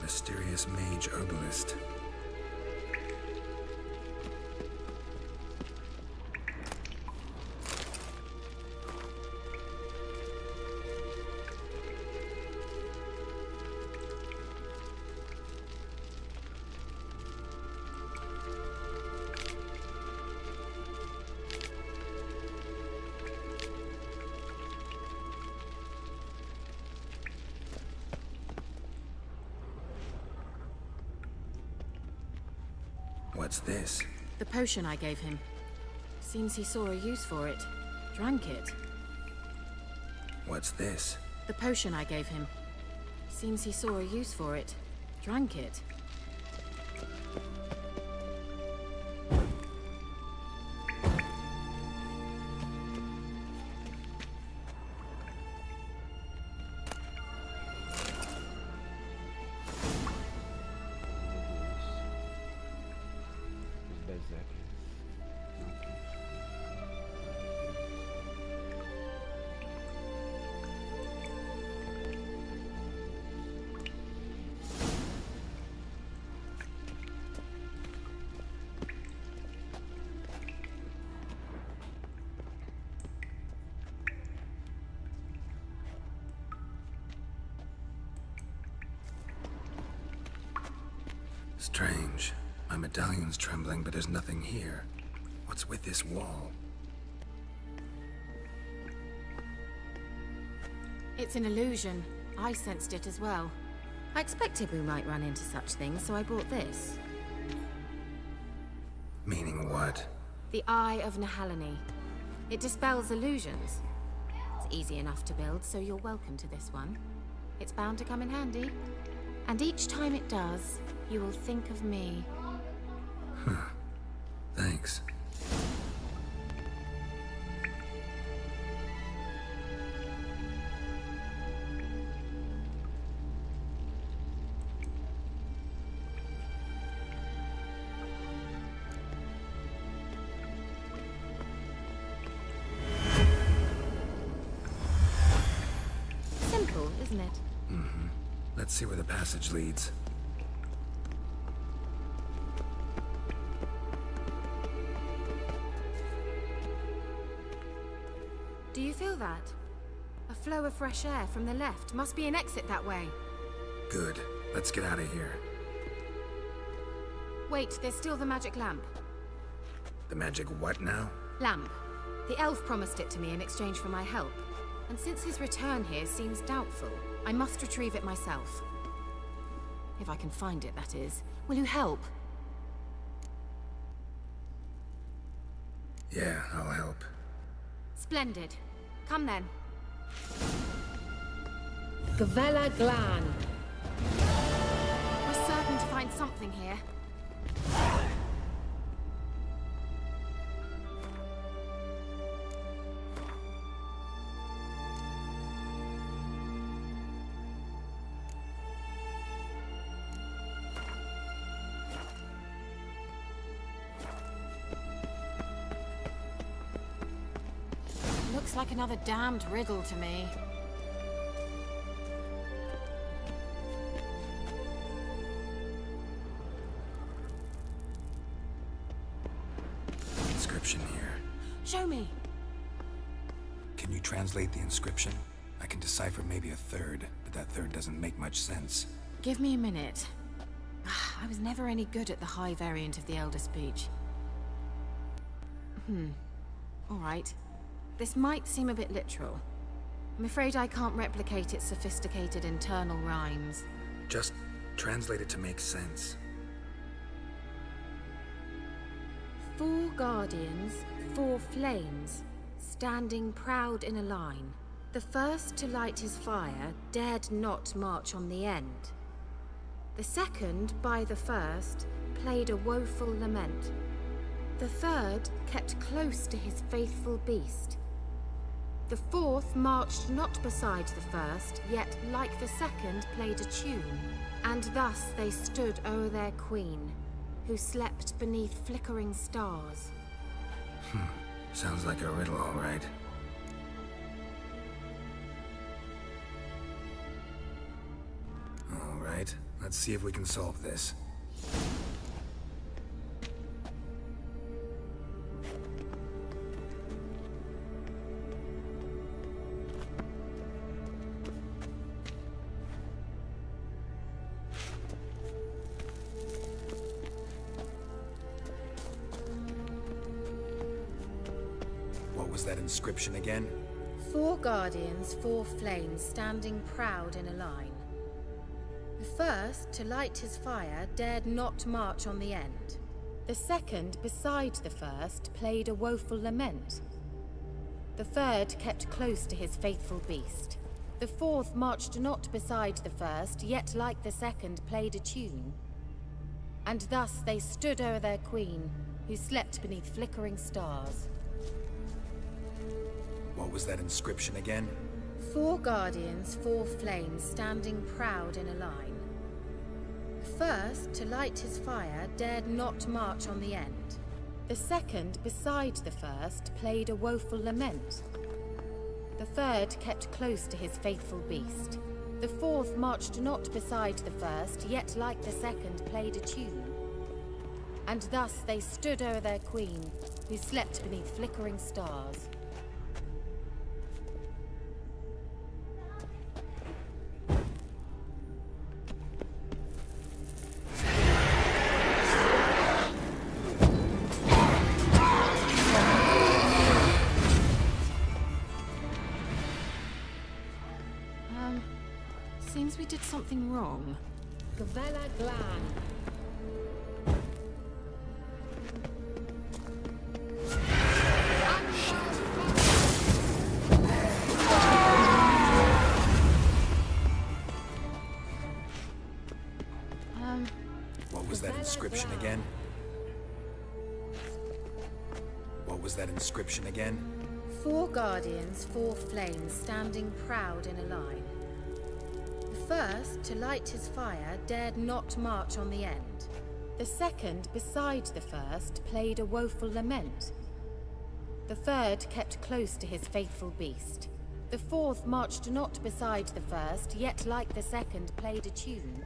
Mysterious mage herbalist. What's this? The potion I gave him. Seems he saw a use for it. Drank it. What's this? The potion I gave him. Seems he saw a use for it. Drank it. Strange. My medallion's trembling, but there's nothing here. What's with this wall? It's an illusion. I sensed it as well. I expected we might run into such things, so I brought this. Meaning what? The Eye of Nahalani. It dispels illusions. It's easy enough to build, so you're welcome to this one. It's bound to come in handy. And each time it does, you will think of me. Thanks. Simple, isn't it? Let's see where the passage leads. Do you feel that? A flow of fresh air from the left. Must be an exit that way. Good. Let's get out of here. Wait, there's still the magic lamp. The magic what now? Lamp. The elf promised it to me in exchange for my help. And since his return here seems doubtful, I must retrieve it myself. If I can find it, that is. Will you help? Yeah, I'll help. Splendid. Come then. Gavella Glan. We're certain to find something here. Looks like another damned riddle to me. Inscription here. Show me. Can you translate the inscription? I can decipher maybe a third, but that third doesn't make much sense. Give me a minute. I was never any good at the high variant of the Elder speech. All right. This might seem a bit literal. I'm afraid I can't replicate its sophisticated internal rhymes. Just translate it to make sense. 4 guardians, 4 flames, standing proud in a line. The first to light his fire dared not march on the end. The second, by the first, played a woeful lament. The third kept close to his faithful beast. The fourth marched not beside the first, yet like the second played a tune. And thus they stood o'er their queen, who slept beneath flickering stars. Sounds like a riddle, all right. All right, let's see if we can solve this. What was that inscription again? 4 guardians, 4 flames, standing proud in a line. The first, to light his fire, dared not march on the end. The second, beside the first, played a woeful lament. The third kept close to his faithful beast. The fourth marched not beside the first, yet like the second played a tune. And thus they stood o'er their queen, who slept beneath flickering stars. What was that inscription again? 4 guardians, 4 flames, standing proud in a line. The first, to light his fire, dared not march on the end. The second, beside the first, played a woeful lament. The third kept close to his faithful beast. The fourth marched not beside the first, yet like the second played a tune. And thus they stood o'er their queen, who slept beneath flickering stars. Seems we did something wrong. Gavella Glan. What was that inscription again? What was that inscription again? 4 guardians, 4 flames, standing proud in a line. The first, to light his fire, dared not march on the end. The second, beside the first, played a woeful lament. The third kept close to his faithful beast. The fourth marched not beside the first, yet like the second played a tune.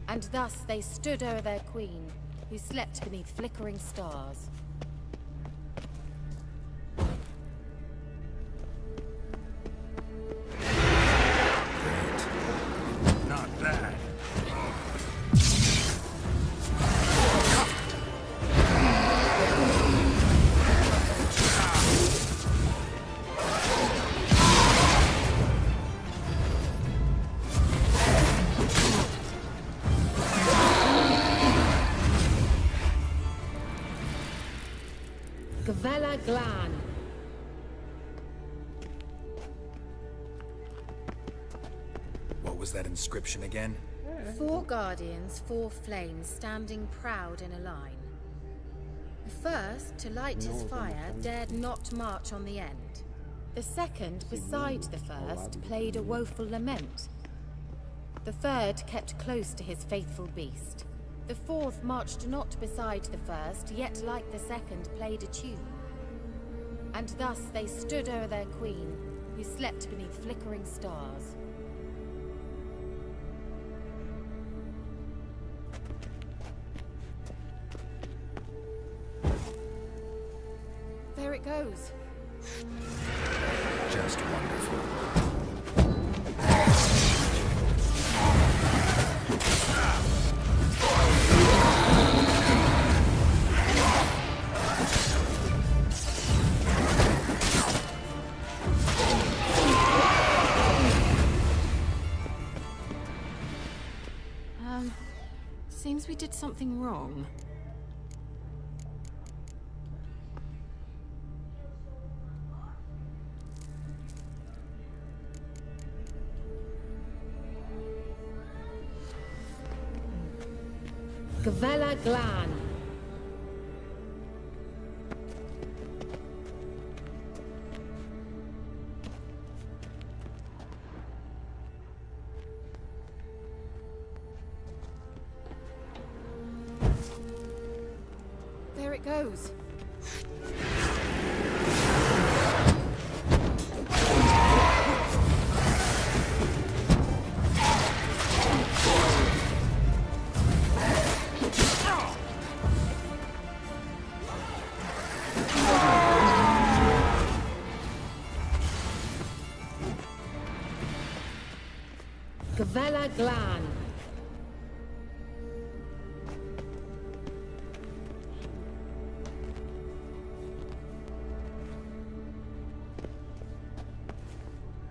And thus they stood o'er their queen, who slept beneath flickering stars. Not bad. Gavella Glan. was that inscription again? 4 guardians, 4 flames, standing proud in a line. The first, to light his fire, dared not march on the end. The second, beside the first, played a woeful lament. The third kept close to his faithful beast. The fourth marched not beside the first, yet like the second played a tune. And thus they stood o'er their queen, who slept beneath flickering stars. There it goes. Just wonderful. Seems we did something wrong. Gavella Glan. There it goes. Gavella Glan.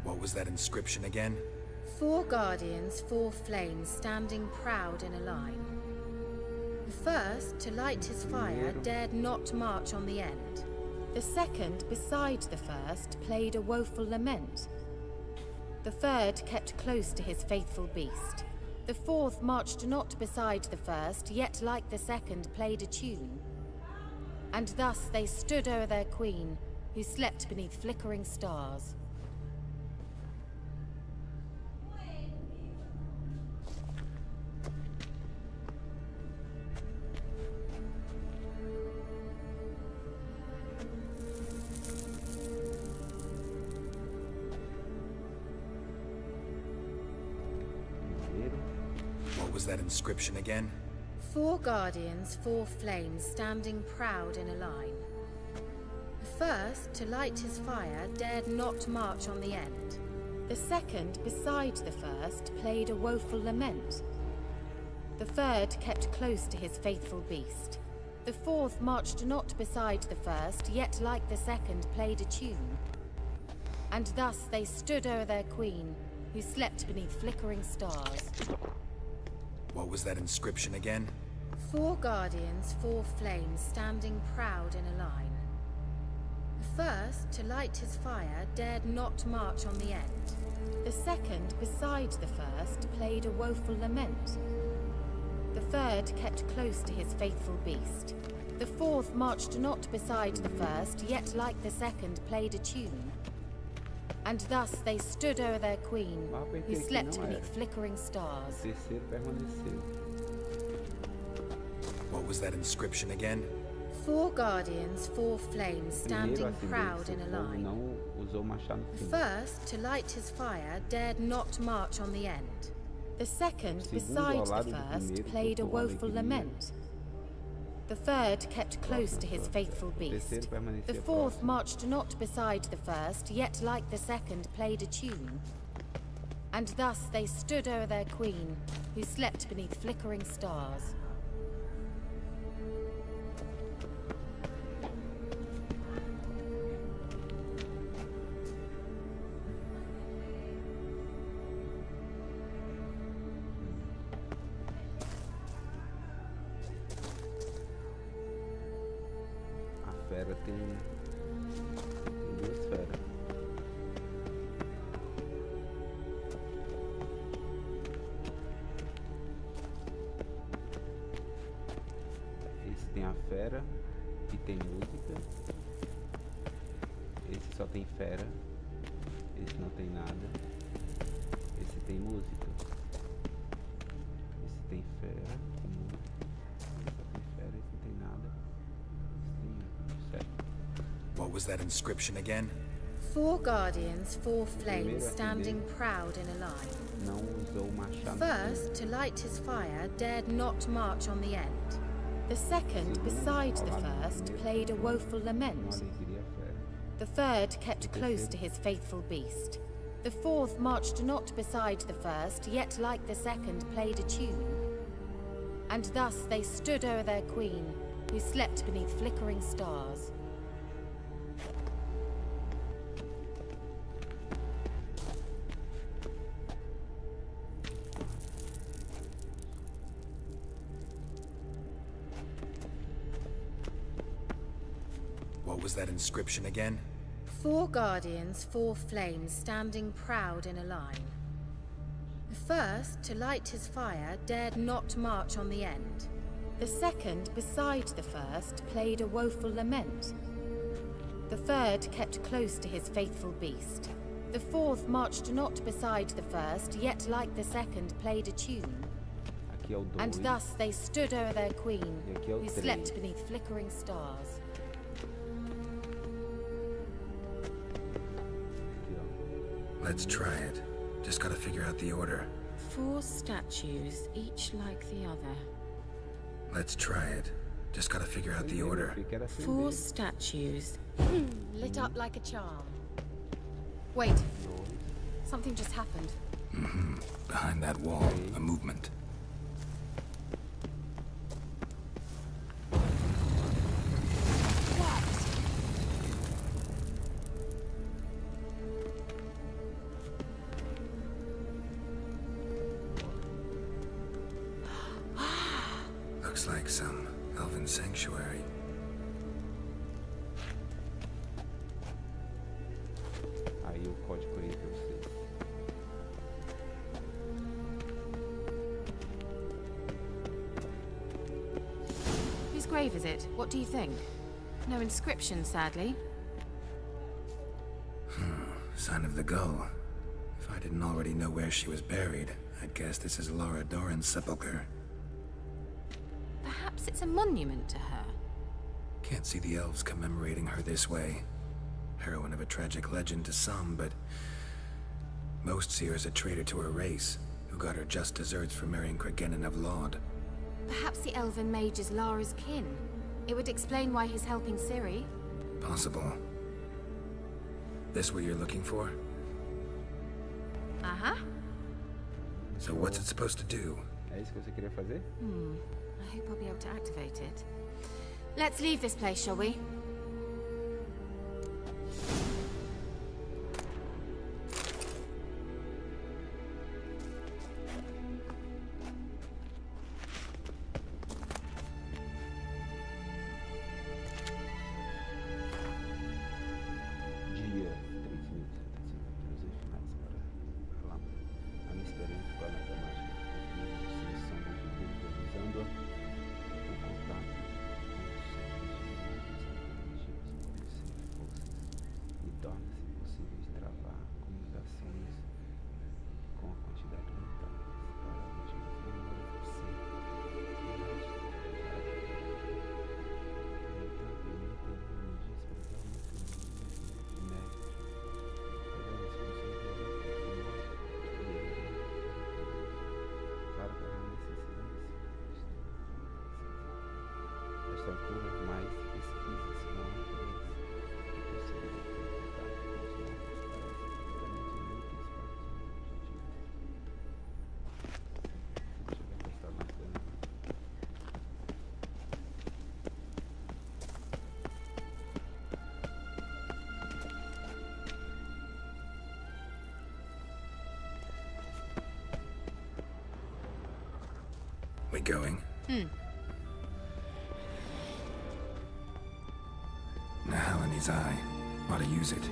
What was that inscription again? 4 guardians, 4 flames, standing proud in a line. The first, to light his fire, dared not march on the end. The second, beside the first, played a woeful lament. The third kept close to his faithful beast. The fourth marched not beside the first, yet like the second played a tune. And thus they stood o'er their queen, who slept beneath flickering stars. What was that inscription again? 4 guardians, 4 flames, standing proud in a line. The first, to light his fire, dared not march on the end. The second, beside the first, played a woeful lament. The third kept close to his faithful beast. The fourth marched not beside the first, yet like the second played a tune. And thus they stood o'er their queen, who slept beneath flickering stars. What was that inscription again? 4 guardians, 4 flames, standing proud in a line. The first, to light his fire, dared not march on the end. The second, beside the first, played a woeful lament. The third kept close to his faithful beast. The fourth marched not beside the first, yet like the second played a tune. And thus they stood o'er their queen, who slept beneath flickering stars. Terceiro permaneceu. What was that inscription again? 4 guardians, 4 flames, Primeiro standing assim, proud esse in a povo line. não usou o machado no The fim. first, to light his fire, dared not march on the end. The second, Segundo, beside ao the lado do first, primeiro, played a botou woeful alegria. lament. The third kept close to his faithful beast. terceiro permanecia The fourth próximo. marched not beside the first, yet like the second played a tune. And thus they stood o'er their queen, who slept beneath flickering stars. A fera tem 2 feras. fera e tem música. Esse só tem fera. Esse não tem nada. Esse tem música. Esse tem fera. Esse só tem fera, esse não tem nada. Esse tem certo. What was that inscription again? 4 guardians, 4 flames, standing proud in a line. Não usou o machado. First, to light his fire, dared not march on the end. The second, beside the first, played a woeful lament. The third kept close to his faithful beast. The fourth marched not beside the first, yet like the second played a tune. And thus they stood o'er their queen, who slept beneath flickering stars. What was that inscription again? 4 guardians, 4 flames, standing proud in a line. The first, to light his fire, dared not march on the end. The second, beside the first, played a woeful lament. The third kept close to his faithful beast. The fourth marched not beside the first, yet like the second played a tune. Aqui é o 2. And thus they stood o'er their queen, E aqui é o who 3. slept beneath flickering stars. Aqui, ó. Let's try it. Just gotta figure out the order. 4 statues, each like the other. Let's try it. Just gotta figure out the order. Eu achei que era 4 acender. statues, lit up like a charm. Wait, something just happened. Behind that wall, a movement. Looks like some elven sanctuary. Aí o código aí pra vocês. Whose grave is it? What do you think? No inscription, sadly. Sign of the gull. If I didn't already know where she was buried, I'd guess this is Laura Doran's sepulcher. Perhaps it's a monument to her. Can't see the elves commemorating her this way. Heroine of a tragic legend to some, but most see her as a traitor to her race, who got her just deserts for marrying Cregennan of Laud. Perhaps the elven mage is Lara's kin. It would explain why he's helping Ciri. Possible. This what you're looking for? Uh-huh. So what's it supposed to do? É isso que você queria fazer? I hope I'll be able to activate it. Let's leave this place, shall we? Dia 3 minutos. Os finais para lá. A minha experiência com a matemática. Seleção dos vídeos, usando o contato com os seres forças e torna-se possível travar comunicações com a quantidade mental para últimas memórias do ser. Esta altura, mais pesquisas com a natureza e possível interpretar com os novos parecem verdadeiramente úteis para os objetivos. Chegar a estar na cama. We going? Now Helene's eye. Ought to use it.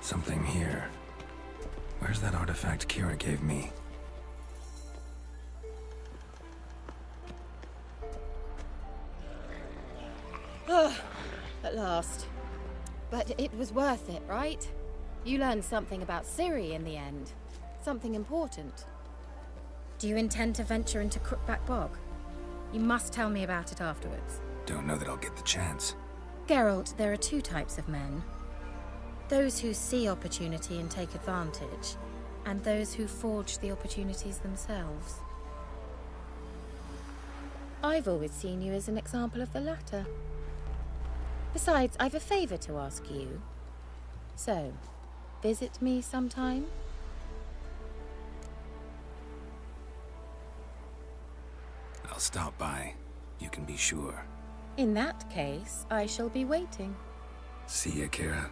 Something here. Where's that artifact Kira gave me? At last. But it was worth it, right? You learned something about Ciri in the end. Something important. Do you intend to venture into Crookback Bog? You must tell me about it afterwards. Don't know that I'll get the chance. Geralt, there are two types of men. Those who see opportunity and take advantage, and those who forge the opportunities themselves. I've always seen you as an example of the latter. Besides, I've a favor to ask you. So, visit me sometime? I'll stop by. You can be sure. In that case, I shall be waiting. See ya, Kira.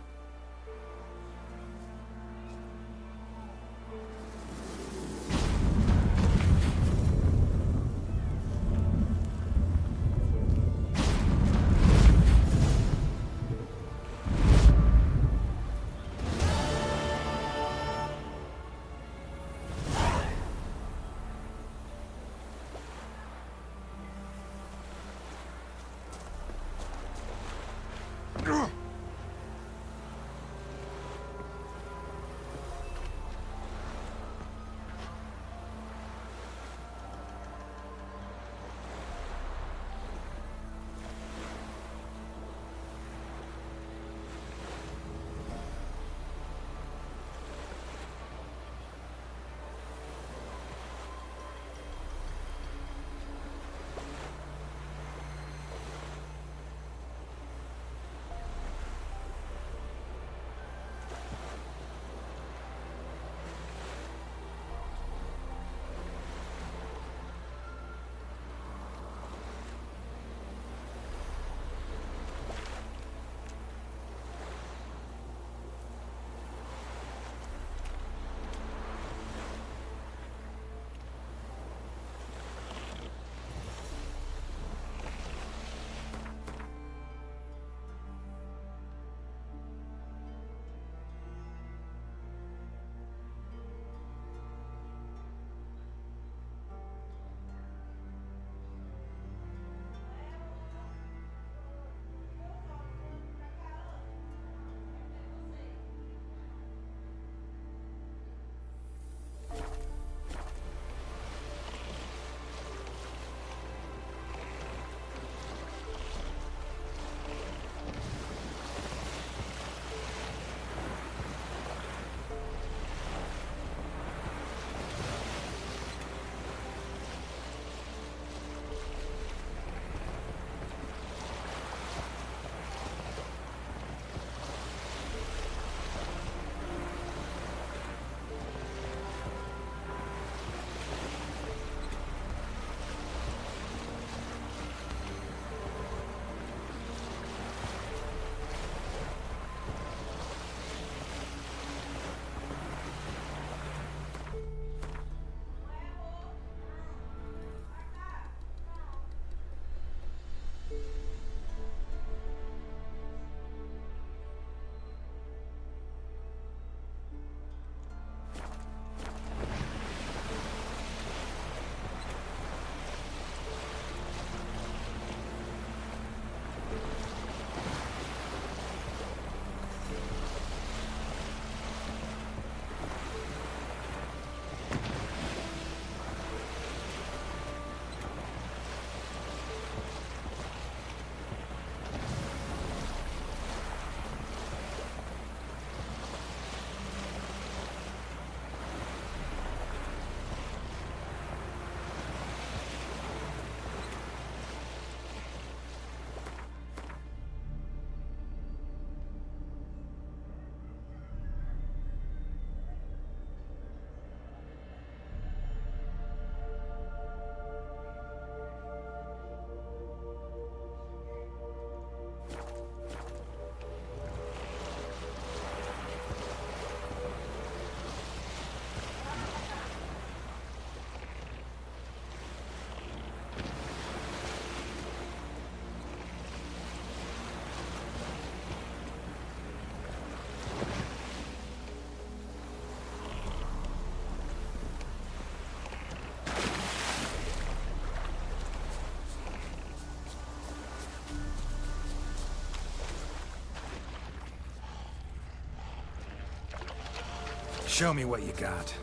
Show me what you got.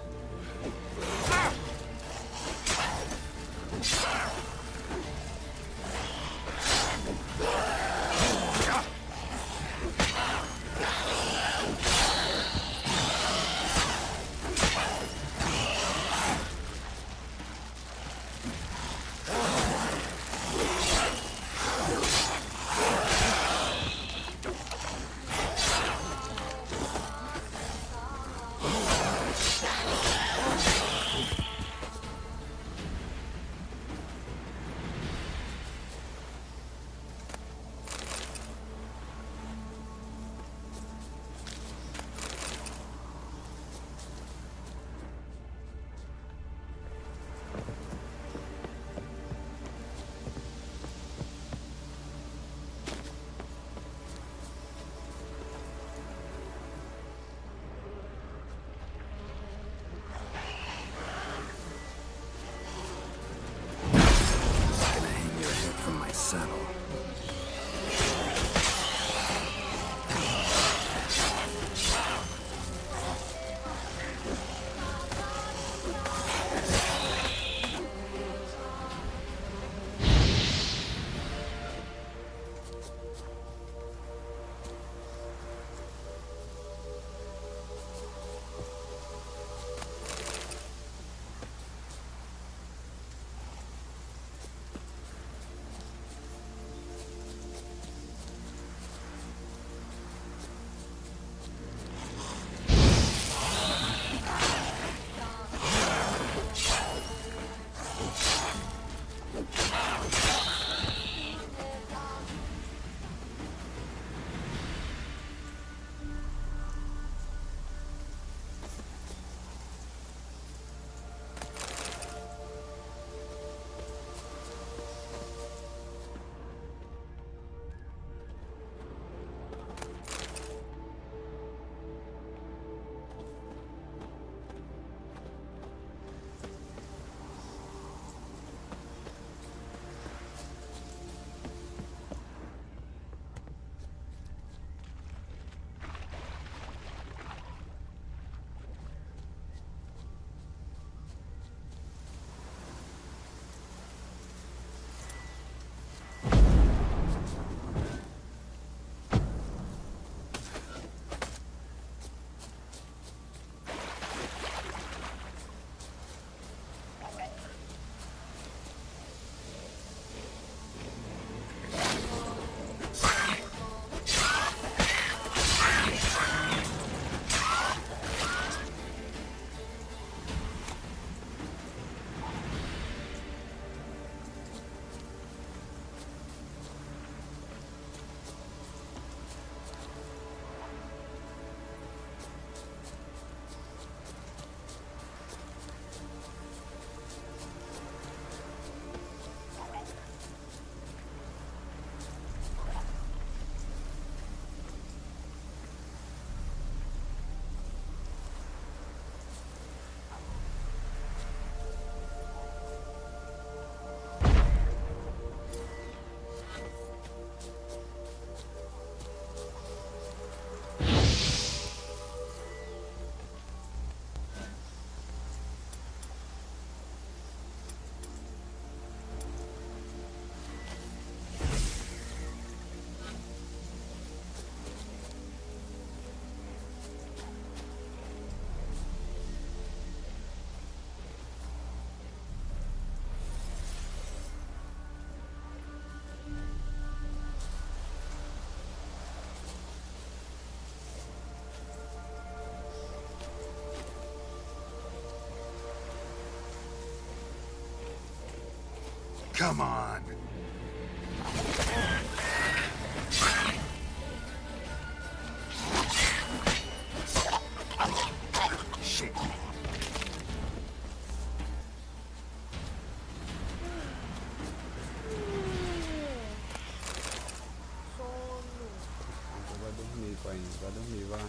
Saddle. Come on. Shit. Vai dormir, pai. Vai dormir, vai.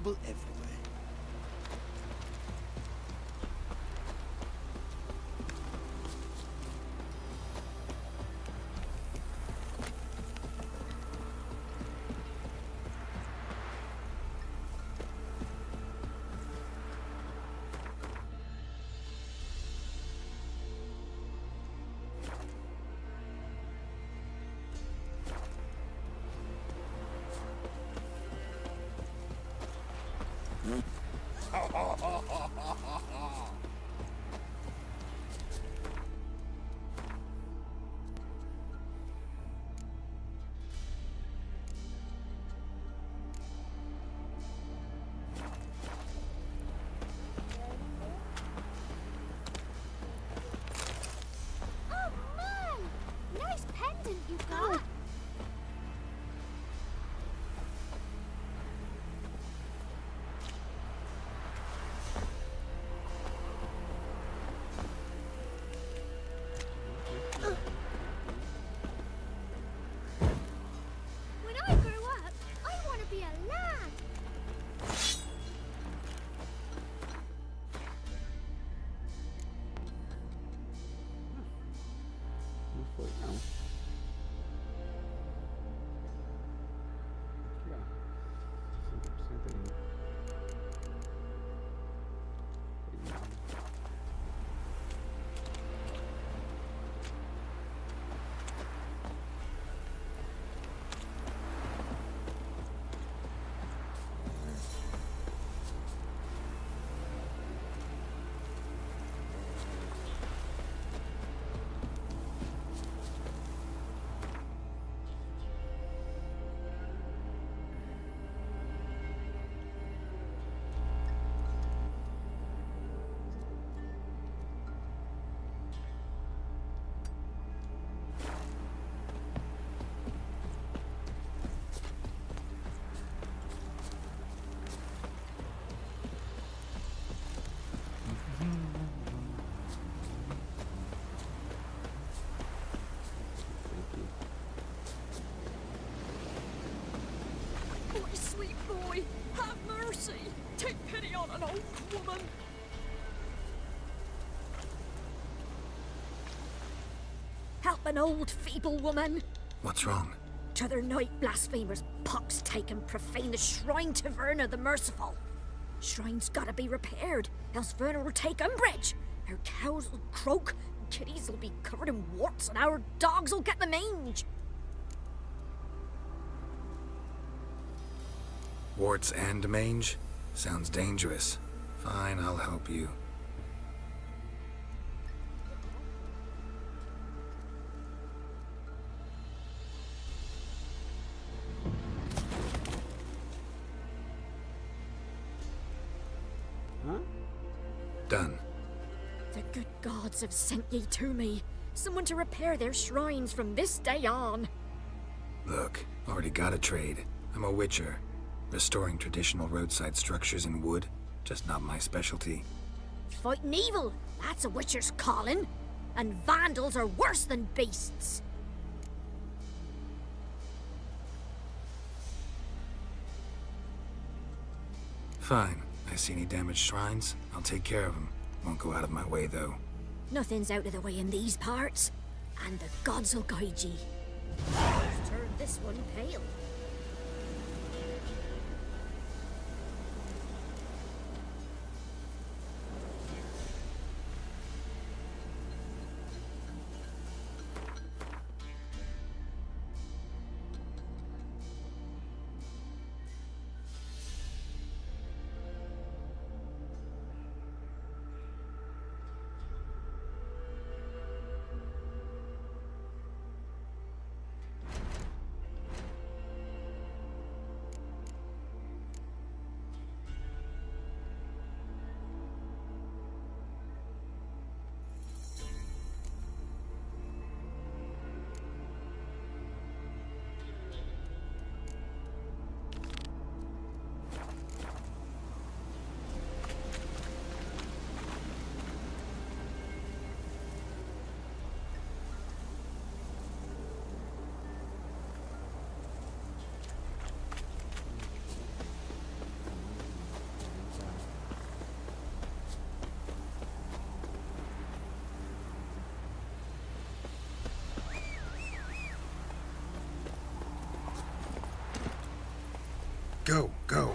trouble everywhere. Oh man! Nice pendant you got. When I grow up, I want to be a lad. Não foi, não. Aqui, ó. 60% ainda. Tem nada. My sweet boy, have mercy. Take pity on an old woman. Help an old feeble woman. What's wrong? T'other night blasphemers pox take and profane the shrine to Verna the Merciful. Shrine's gotta be repaired, else Verna will take umbrage. Our cows will croak, kitties will be covered in warts, and our dogs will get the mange. Warts and mange? Sounds dangerous. Fine, I'll help you. Huh? Done. The good gods have sent ye to me. Someone to repair their shrines from this day on. Look, already got a trade. I'm a witcher. Restoring traditional roadside structures in wood, just not my specialty. Fighting evil, that's a witcher's calling. And vandals are worse than beasts. Fine. I see any damaged shrines, I'll take care of them. Won't go out of my way, though. Nothing's out of the way in these parts. And the gods will guide ye. Let's turn this one pale. Go, go.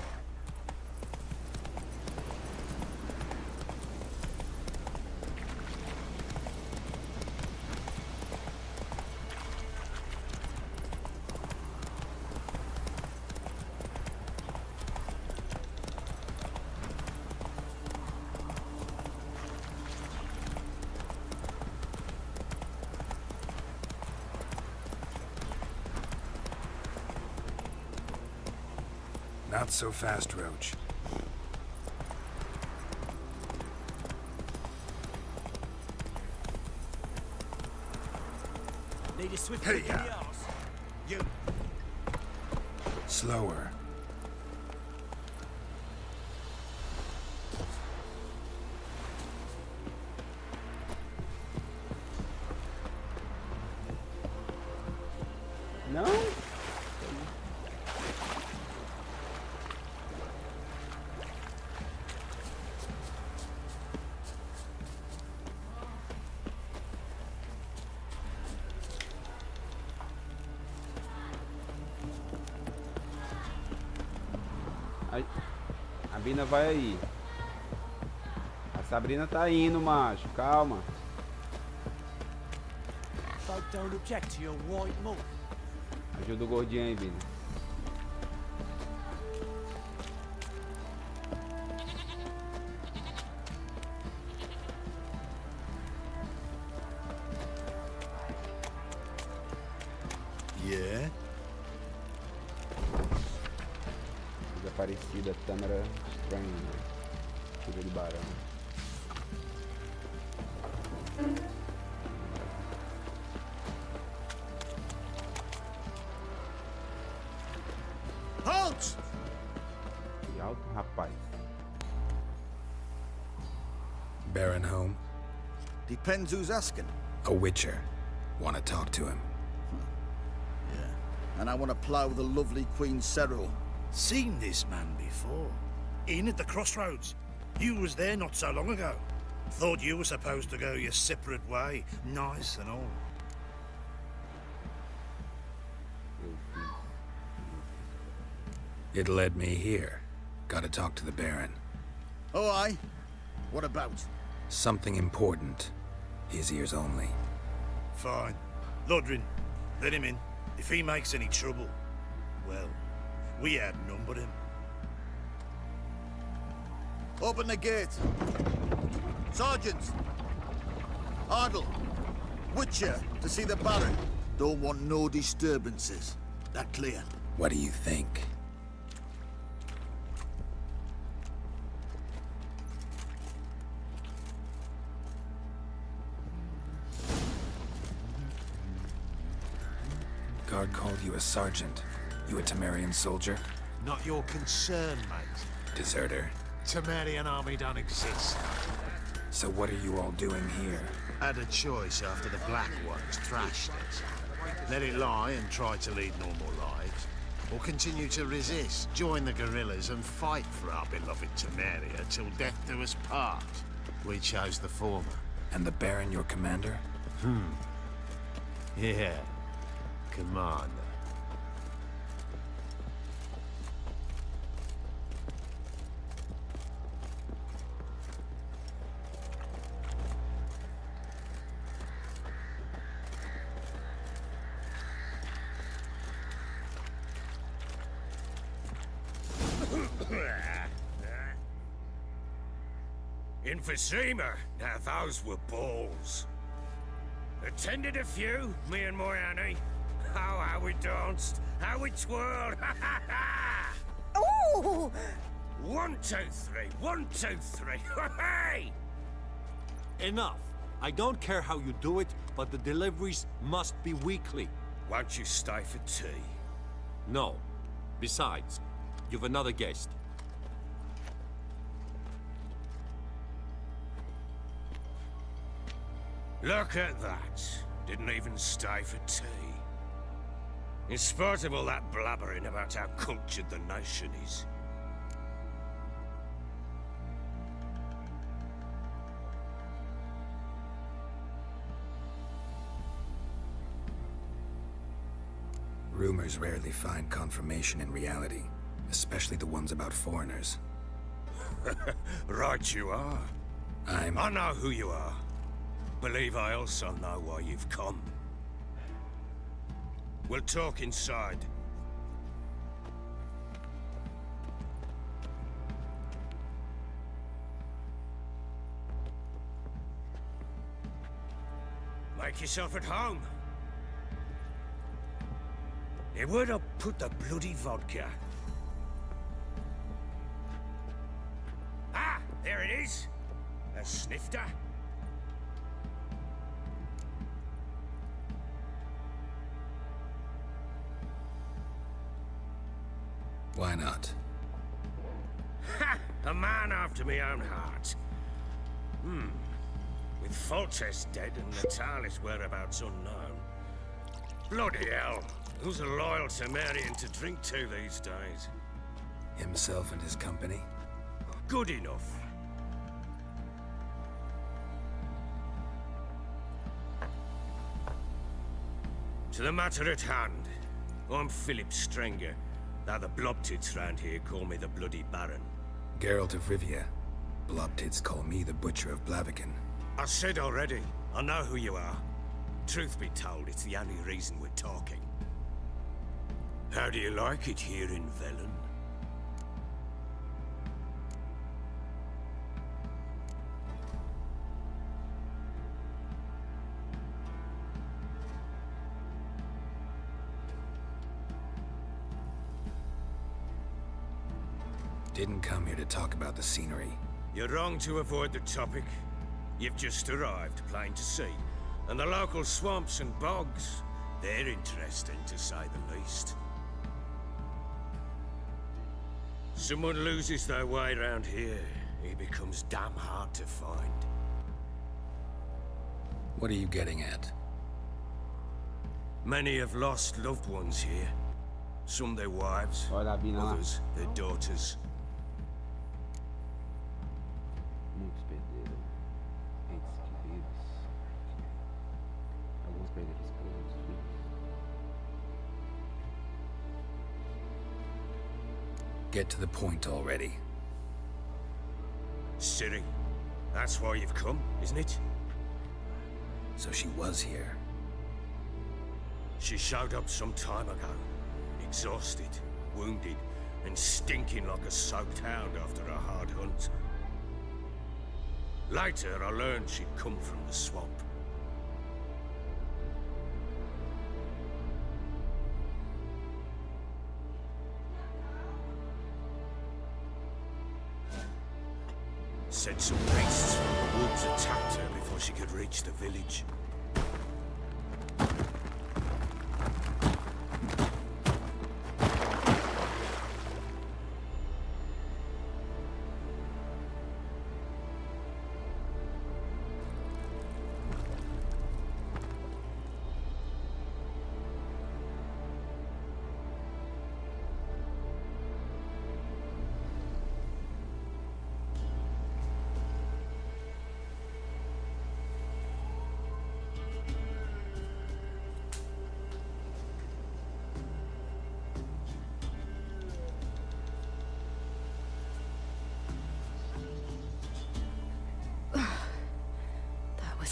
Not so fast, Roach. Need a swift Hey, kick in the arse. You. Slower. Não? A Bina vai aí. A Sabrina tá indo, macho. Calma. Folk don't object to your white malt. Ajuda o gordinho aí, Bina. Yeah? Desaparecida, câmera estranha, né? Chuva de barão. Halt! Que alto, rapaz. Baron home? Depends who's asking. A witcher. Want to talk to him. Yeah. And I want to plough the lovely Queen Cyril. Seen this man before. In at the crossroads. You was there not so long ago. Thought you were supposed to go your separate way. Nice and all. It led me here. Gotta talk to the Baron. Oh, aye? What about? Something important. His ears only. Fine. Lodrin, let him in. If he makes any trouble, well, we outnumber him. Open the gate. Sergeants! Ardle! Witcher, to see the Baron. Don't want no disturbances. That clear? What do you think? Guard called you a sergeant. You a Temerian soldier? Not your concern, mate. Deserter. Temerian army don't exist. So what are you all doing here? Had a choice after the Black Ones thrashed us. Let it lie and try to lead normal lives. Or continue to resist, join the guerrillas and fight for our beloved Temeria till death do us part. We chose the former. And the Baron your commander? Yeah. Commander. Emphysema. Now those were balls. Attended a few, me and my Annie. Oh, how we danced, how we twirled. Oh! 1, 2, 3, 1, 2, 3. Hey! Enough. I don't care how you do it, but the deliveries must be weekly. Won't you stay for tea? No. Besides, you've another guest. Look at that. Didn't even stay for tea. In spite of all that blabbering about how cultured the nation is. Rumors rarely find confirmation in reality. especially the ones about foreigners. Right you are. I know who you are. Believe I also know why you've come. We'll talk inside. Make yourself at home. Hey, where'd I put the bloody vodka? Ah, there it is. A snifter. Why not? Ha! A man after my own heart. With Foltest dead and Natalis' whereabouts unknown. Bloody hell. Who's a loyal Temerian to drink to these days? Himself and his company? Good enough. To the matter at hand. I'm Philip Strenger. Now the blobtits round here call me the Bloody Baron. Geralt of Rivia. Blobtits call me the Butcher of Blaviken. I said already, I know who you are. Truth be told, it's the only reason we're talking. How do you like it here in Velem? Didn't come here to talk about the scenery. You're wrong to avoid the topic. You've just arrived, plain to see. And the local swamps and bogs, they're interesting to say the least. Someone loses their way around here, he becomes damn hard to find. What are you getting at? Many have lost loved ones here. Some their wives, others their daughters. Muitos perderam entes queridos. Alguns perderam esposas, filhos. Get to the point already. Ciri, that's why you've come, isn't it? So she was here. She showed up some time ago. Exhausted, wounded, and stinking like a soaked hound after a hard hunt. Later, I learned she'd come from the swamp. Said some beasts from the woods attacked her before she could reach the village.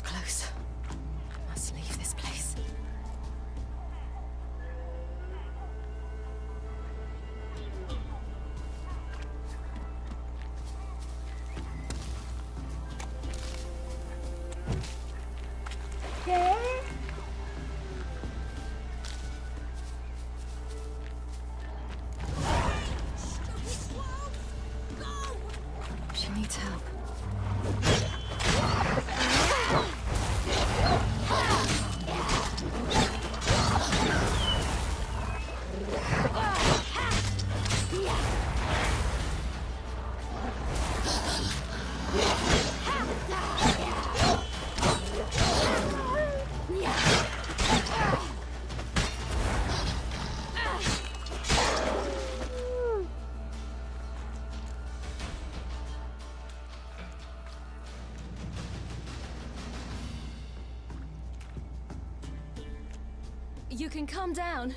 Close. I must leave this place. She needs help. You can calm down.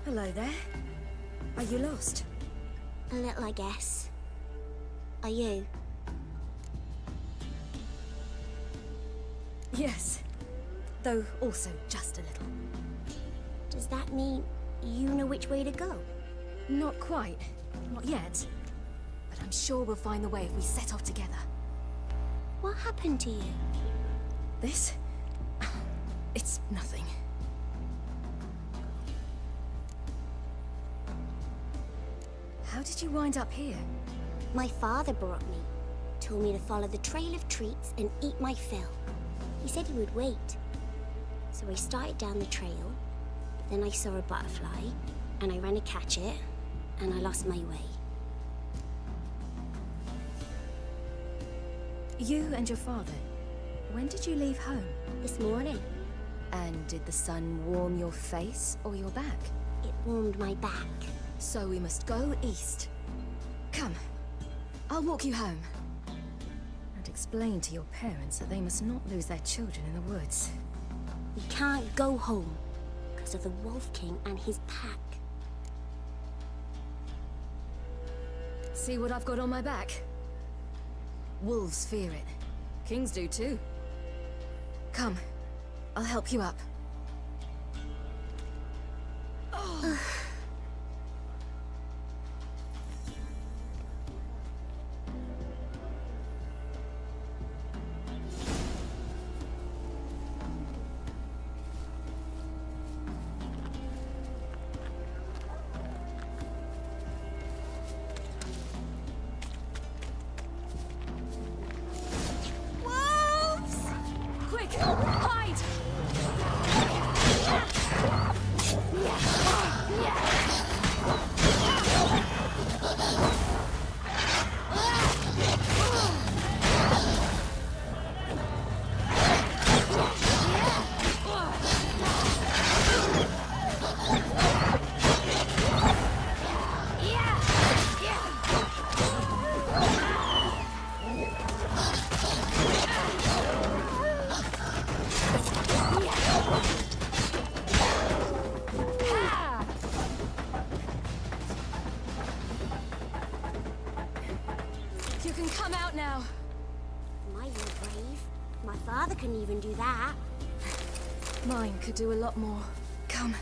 Hello there. Are you lost? A little, I guess. Are you? Yes. Though also just a little. Does that mean you know which way to go? Not quite. Not yet. But I'm sure we'll find the way if we set off together. What happened to you? This? It's nothing. How did you wind up here? My father brought me. Told me to follow the trail of treats and eat my fill. He said he would wait. So I started down the trail, but then I saw a butterfly, and I ran to catch it, and I lost my way. You and your father, when did you leave home? This morning. And did the sun warm your face or your back? It warmed my back. So we must go east. Come, I'll walk you home. And explain to your parents that they must not lose their children in the woods. We can't go home because of the Wolf King and his pack. See what I've got on my back? Wolves fear it. Kings do too. Come, I'll help you up. Oh. Couldn't even do that. Mine could do a lot more. Come.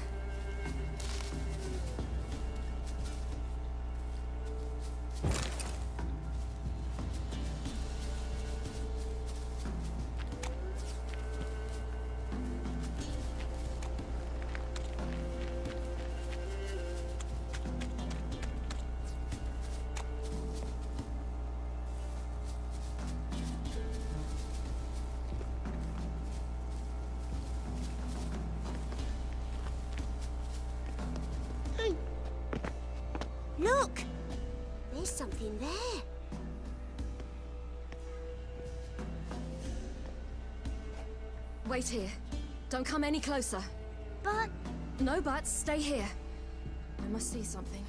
Look! There's something there. Wait here. Don't come any closer. But... No buts. Stay here. I must see something.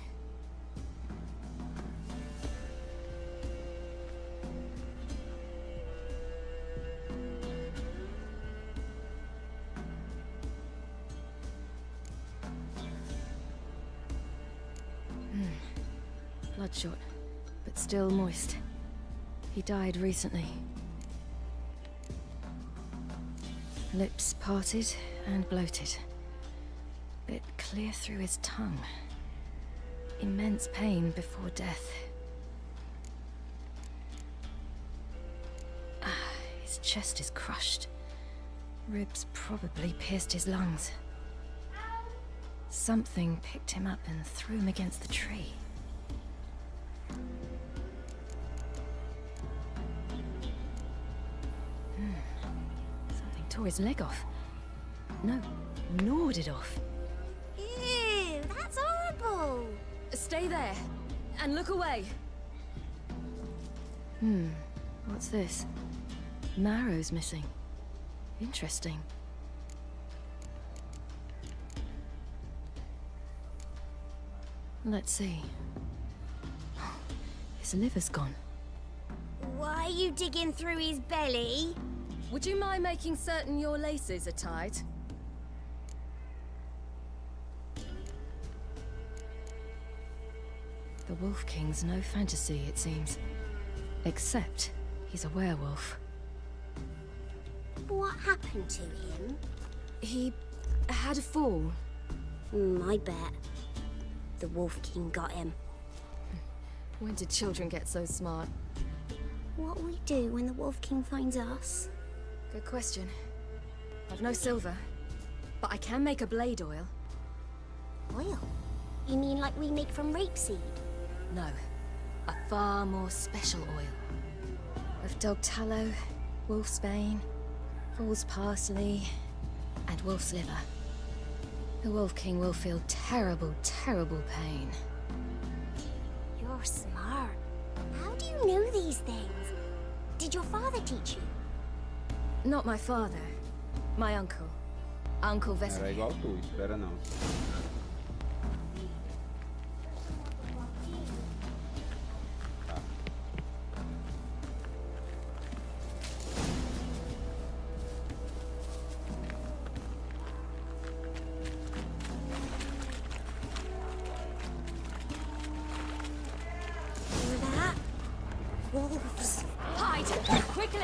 Bloodshot, but still moist. He died recently. Lips parted and bloated. Bit clear through his tongue. Immense pain before death. His chest is crushed. Ribs probably pierced his lungs. Something picked him up and threw him against the tree. Something tore his leg off. No, gnawed it off. Ew, that's horrible! Stay there, and look away. What's this? Marrow's missing. Interesting. Let's see. His liver's gone. Why are you digging through his belly? Would you mind making certain your laces are tied? The Wolf King's no fantasy, it seems. Except he's a werewolf. What happened to him? He had a fall. I bet. The Wolf King got him. When did children get so smart? What'll we do when the Wolf King finds us? Good question. I've no silver, but I can make a blade oil. Oil? You mean like we make from rapeseed? No, a far more special oil. Of dog tallow, wolf's bane, fool's parsley, and wolf's liver. The Wolf King will feel terrible, terrible pain. You're smart. How do you know these things? Did your father teach you? Not my father. My uncle. Uncle Era Vesemir. igual tu, espera não. Hear that? Wolves. Hide! Quickly!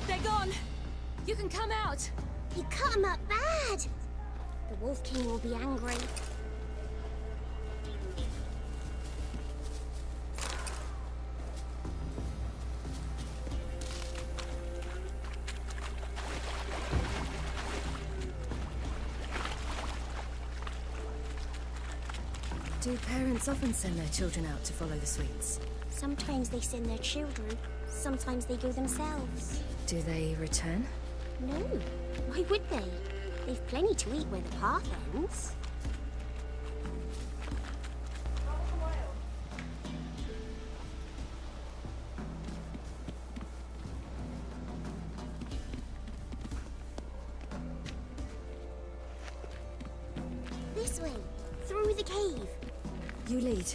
They're gone! You can come out! You cut him up bad! The Wolf King will be angry. Do parents often send their children out to follow the sweets? Sometimes they send their children, sometimes they go themselves. Do they return? No, why would they? They've plenty to eat where the path ends. This way, through the cave. You lead.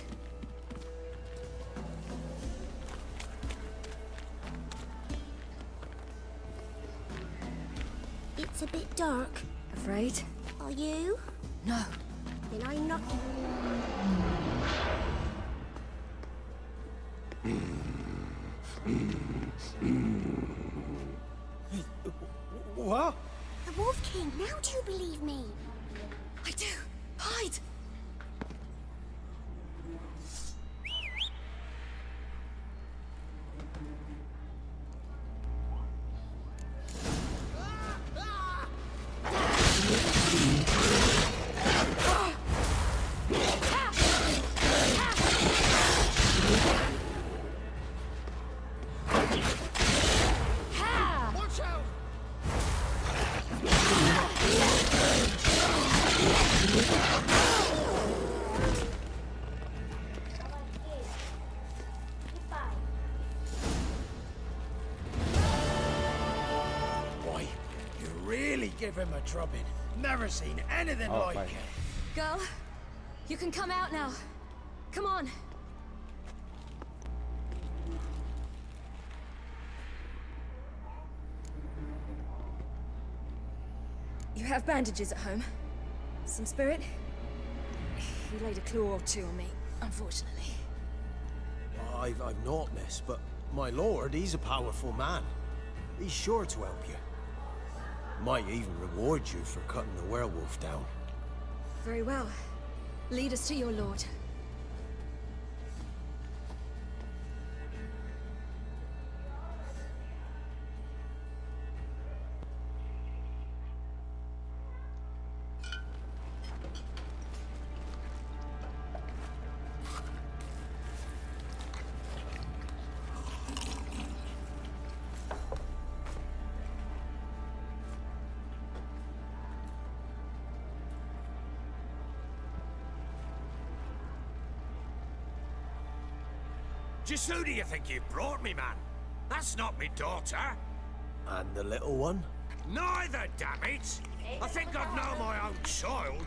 It's a bit dark. Afraid? Are you? No. Then I'm not. What? The Wolf King, now do you believe me? I do. Hide! Watch out! Boy, you really give him a drubbing. Never seen anything Oh, like fine. it. Girl, you can come out now. Come on. You have bandages at home? Some spirit? He laid a claw or two on me, unfortunately. I've not, miss, but my lord, he's a powerful man. He's sure to help you. Might even reward you for cutting the werewolf down. Very well. Lead us to your lord. Just who do you think you've brought me, man? That's not me daughter. And the little one? Neither, damn it! I think I'd know my own child.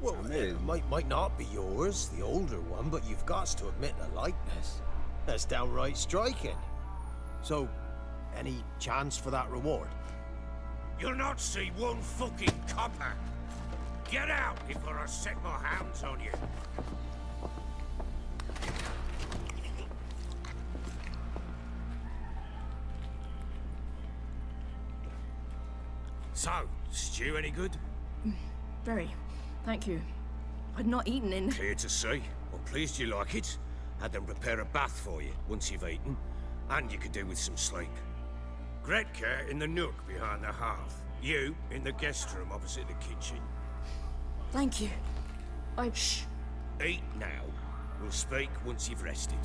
Well, it might not be yours, the older one, but you've got to admit the likeness. That's downright striking. So, any chance for that reward? You'll not see one fucking copper. Get out before I set my hounds on you. So, stew any good? Very. Thank you. I'd not eaten in... Clear to see. I'm pleased you like it. Had them prepare a bath for you once you've eaten. And you could do with some sleep. Gretka in the nook behind the hearth. You in the guest room opposite the kitchen. Thank you. Shh. Eat now. We'll speak once you've rested.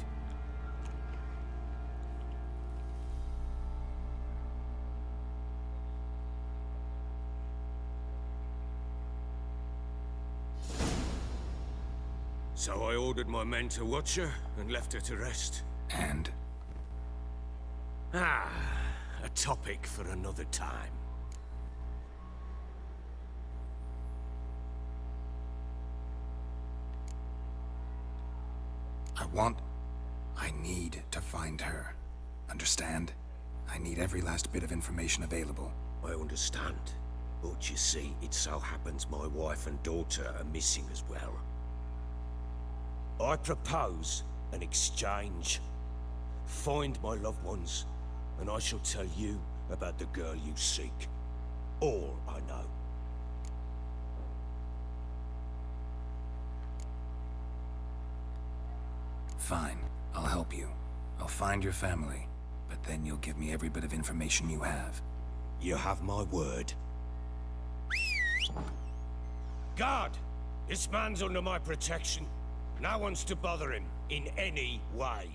So I ordered my men to watch her and left her to rest. And? Ah, a topic for another time. I need to find her. Understand? I need every last bit of information available. I understand. But you see, it so happens my wife and daughter are missing as well. I propose an exchange. Find my loved ones, and I shall tell you about the girl you seek. All I know. Fine, I'll help you. I'll find your family, but then you'll give me every bit of information you have. You have my word. Guard! This man's under my protection. No one's to bother him in any way.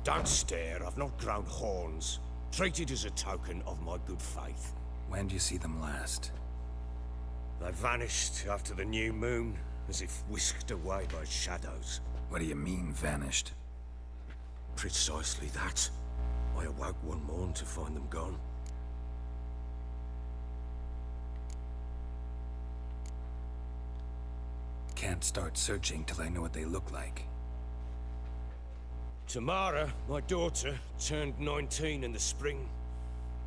Don't stare, I've not grown horns. Treat it as a token of my good faith. When do you see them last? They vanished after the new moon, as if whisked away by shadows. What do you mean, vanished? Precisely that. I awoke one morn to find them gone. Can't start searching till I know what they look like. Tamara, my daughter, turned 19 in the spring.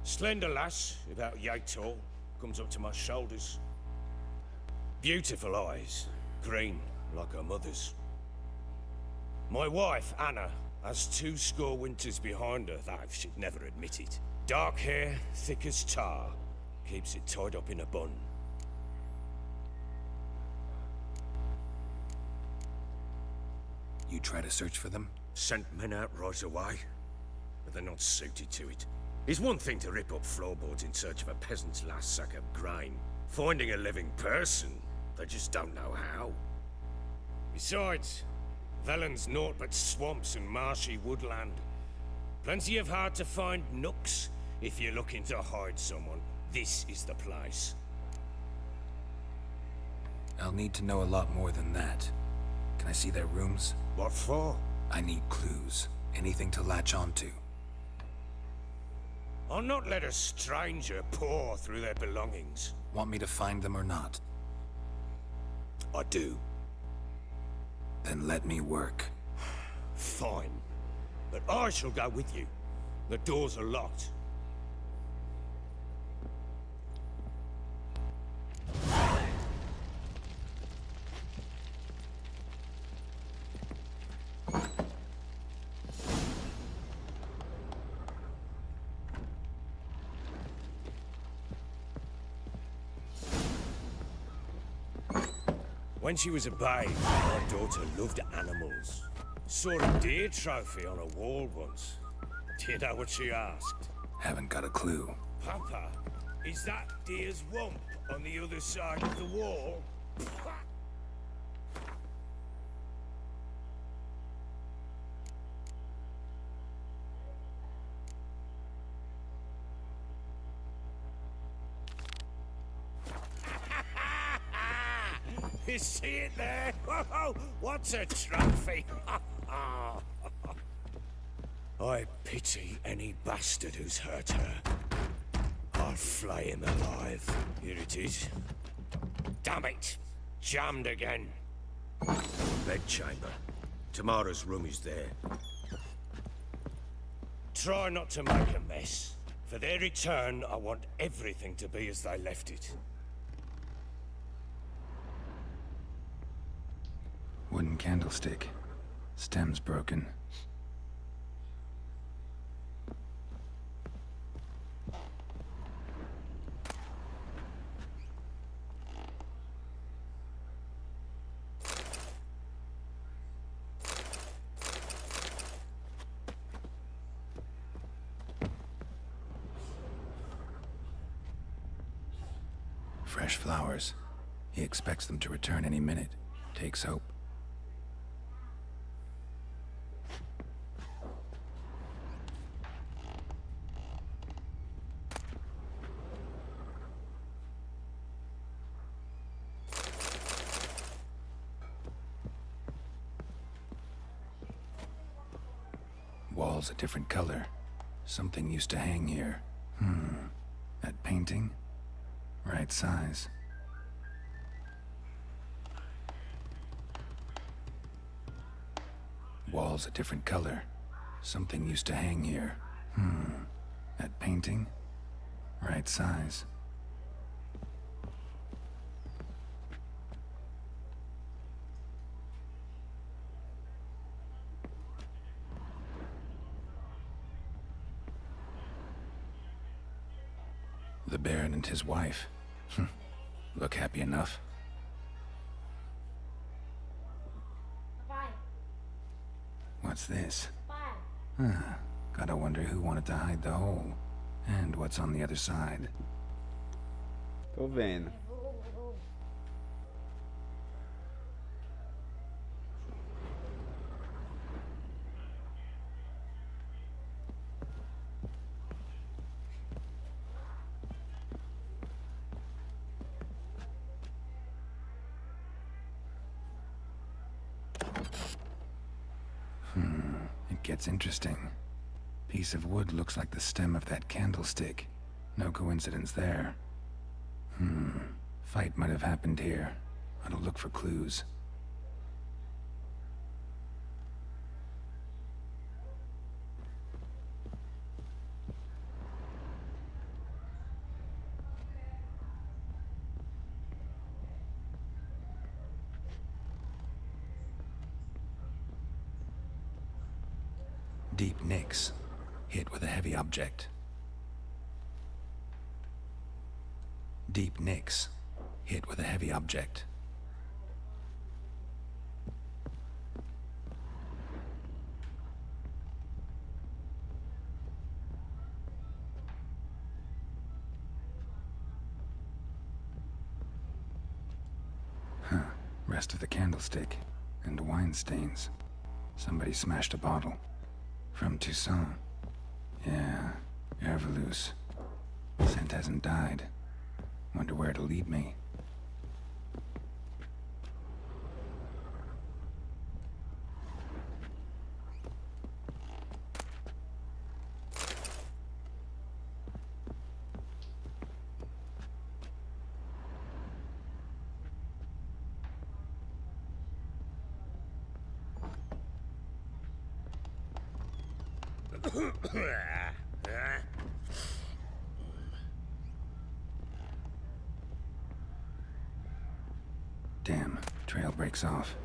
Slender lass, about yay tall, comes up to my shoulders. Beautiful eyes, green like her mother's. My wife, Anna, has 2 winters behind her, though she'd never admit it. Dark hair, thick as tar, keeps it tied up in a bun. You try to search for them? Sent men out right away, but they're not suited to it. It's one thing to rip up floorboards in search of a peasant's last sack of grain. Finding a living person, they just don't know how. Besides, Velem's naught but swamps and marshy woodland. Plenty of hard-to-find nooks. If you're looking to hide someone, this is the place. I'll need to know a lot more than that. Can I see their rooms? What for? I need clues. Anything to latch onto. I'll not let a stranger pore through their belongings. Want me to find them or not? I do. Then let me work. Fine. But I shall go with you. The doors are locked. When she was a babe, my daughter loved animals. Saw a deer trophy on a wall once. Do you know what she asked? Haven't got a clue. Papa, is that deer's wump on the other side of the wall? You see it there? Whoa, what's a trophy? I pity any bastard who's hurt her. I'll flay him alive. Here it is. Damn it! Jammed again. Bedchamber. Tamara's room is there. Try not to make a mess. For their return, I want everything to be as they left it. Wooden candlestick. Stem's broken. Fresh flowers. He expects them to return any minute. Takes hope. Walls a different color. Something used to hang here. That painting? Right size. Walls a different color. Something used to hang here. That painting? Right size. The Baron and his wife. Look happy enough. What's this? Gotta wonder who wanted to hide the hole. And what's on the other side. Tô vendo. It gets interesting. Piece of wood looks like the stem of that candlestick. No coincidence there. Fight might have happened here. I'll look for clues. Deep nicks. Hit with a heavy object. Deep nicks. Hit with a heavy object. Rest of the candlestick. And wine stains. Somebody smashed a bottle. From Toussaint. Yeah, Herveloos. Scent hasn't died. Wonder where it'll lead me. Damn, trail breaks off.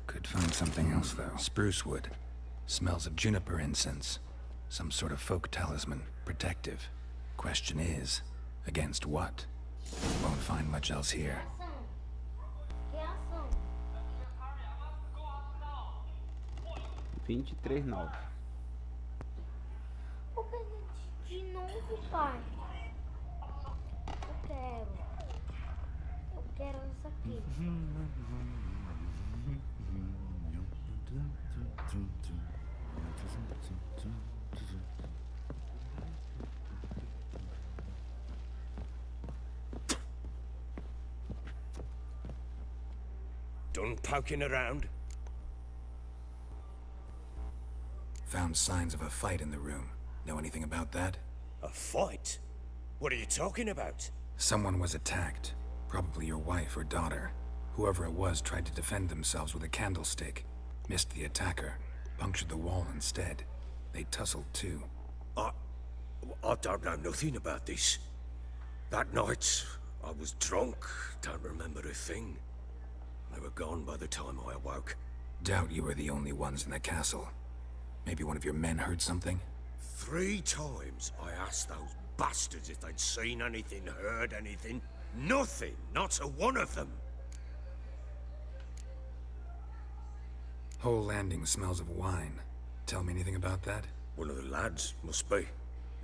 Could find something else, though. Spruce wood. Smells of juniper incense. Some sort of folk talisman. Protective. Question is, against what? Won't find much else here. 23,9. Por que de novo, pai? Eu quero essa aqui. Done poking around? Found signs of a fight in the room. Know anything about that? A fight? What are you talking about? Someone was attacked. Probably your wife or daughter. Whoever it was tried to defend themselves with a candlestick. Missed the attacker. Punctured the wall instead. They tussled too. I don't know nothing about this. That night, I was drunk. Don't remember a thing. They were gone by the time I awoke. Doubt you were the only ones in the castle. Maybe one of your men heard something? 3 times I asked those bastards if they'd seen anything, heard anything. Nothing, not a one of them. Whole landing smells of wine. Tell me anything about that? One of the lads, must be.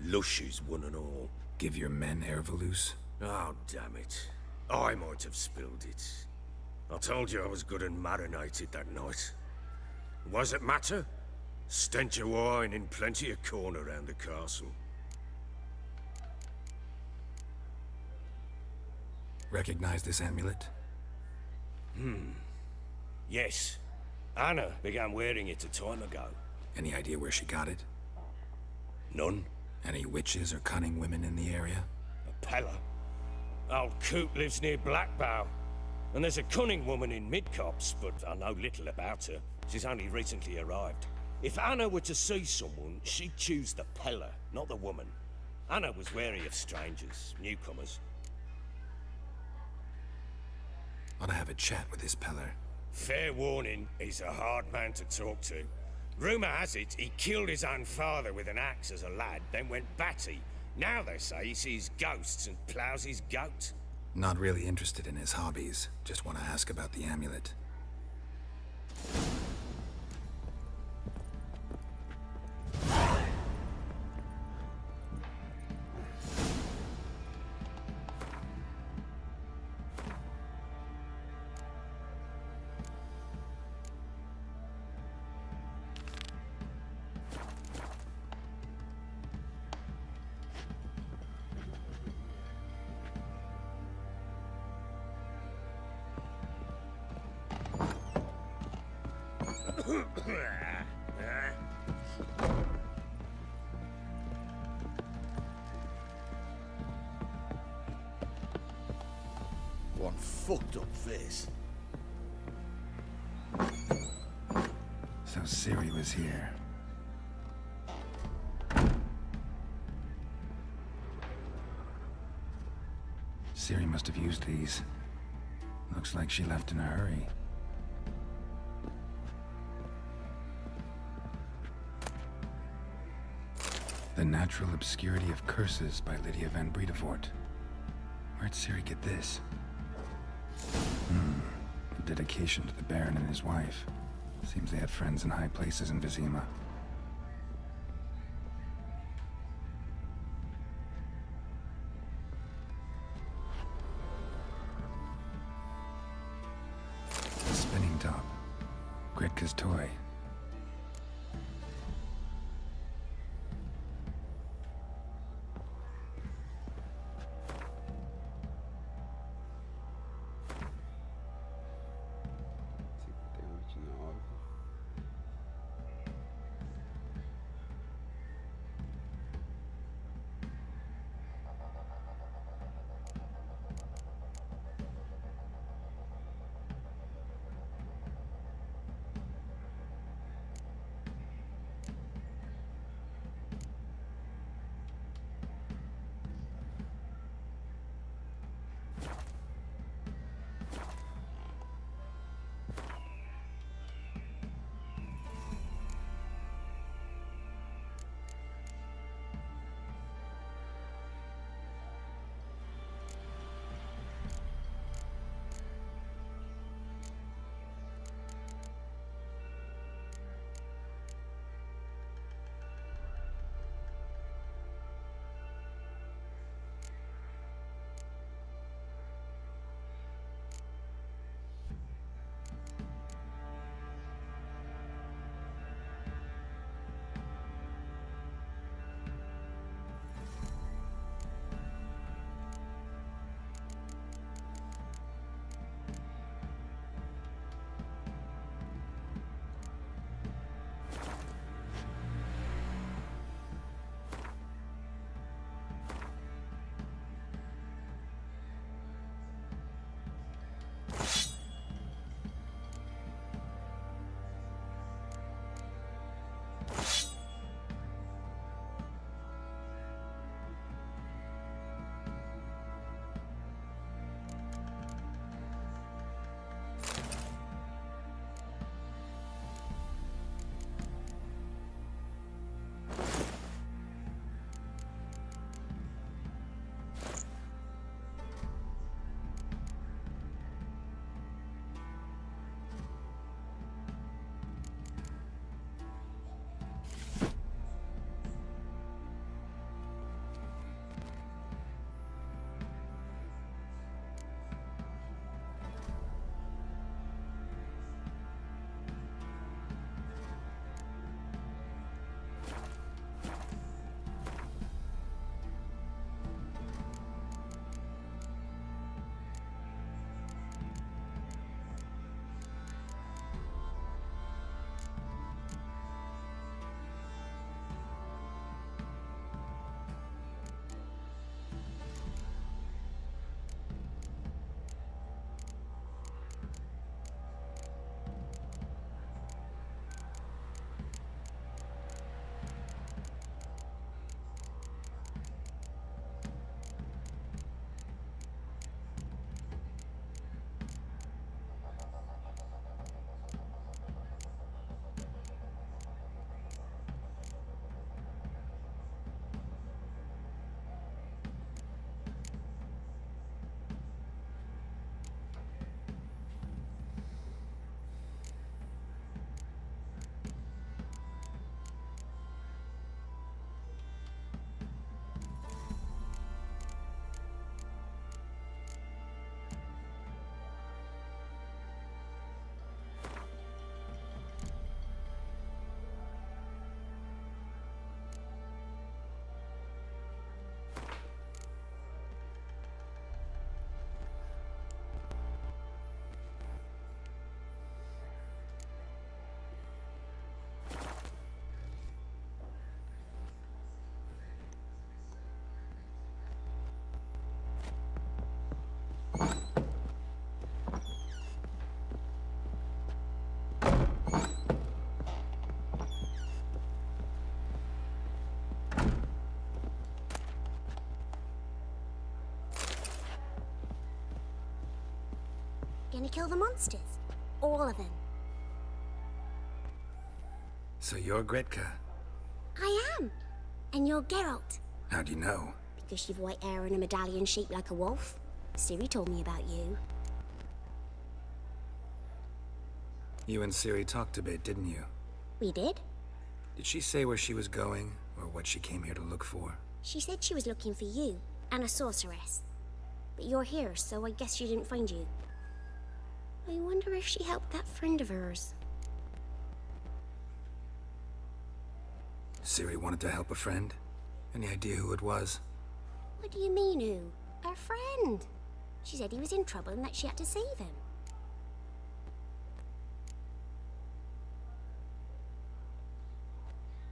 Lushes, one and all. Give your men air valuse? Oh, damn it. I might have spilled it. I told you I was good and marinated that night. Was it matter? Stench of wine in plenty of corn around the castle. Recognize this amulet? Yes. Anna began wearing it a time ago. Any idea where she got it? None. Any witches or cunning women in the area? A Pella. Old Coot lives near Blackbow. And there's a cunning woman in Midcopse, but I know little about her. She's only recently arrived. If Anna were to see someone, she'd choose the Pella, not the woman. Anna was wary of strangers, newcomers. Ought to have a chat with this Peller. Fair warning, he's a hard man to talk to. Rumour has it he killed his own father with an axe as a lad, then went batty. Now they say he sees ghosts and ploughs his goat. Not really interested in his hobbies. Just want to ask about the amulet. One fucked up face. So Ciri was here. Ciri must have used these. Looks like she left in a hurry. The Natural Obscurity of Curses by Lydia van Bredevoort. Where'd Ciri get this? A dedication to the Baron and his wife. Seems they had friends in high places in Vizima. A spinning top. Gretka's toy. gonna kill the monsters. All of them. So you're Gretka. I am. And you're Geralt. How do you know? Because you've white hair and a medallion shaped like a wolf. Ciri told me about you. You and Ciri talked a bit, didn't you? We did? Did she say where she was going, or what she came here to look for? She said she was looking for you, and a sorceress. But you're here, so I guess she didn't find you. I wonder if she helped that friend of hers. Ciri wanted to help a friend? Any idea who it was? What do you mean, who? Our friend. She said he was in trouble and that she had to save him.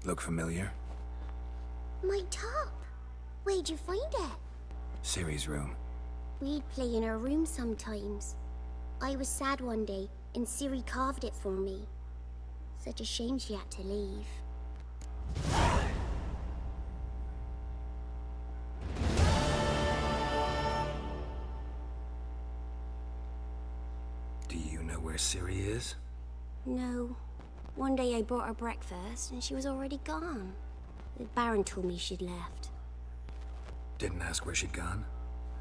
Look familiar? My top. Where'd you find it? Ciri's room. We'd play in her room sometimes. I was sad one day, and Ciri carved it for me. Such a shame she had to leave. Do you know where Ciri is? No. One day I brought her breakfast, and she was already gone. The Baron told me she'd left. Didn't ask where she'd gone?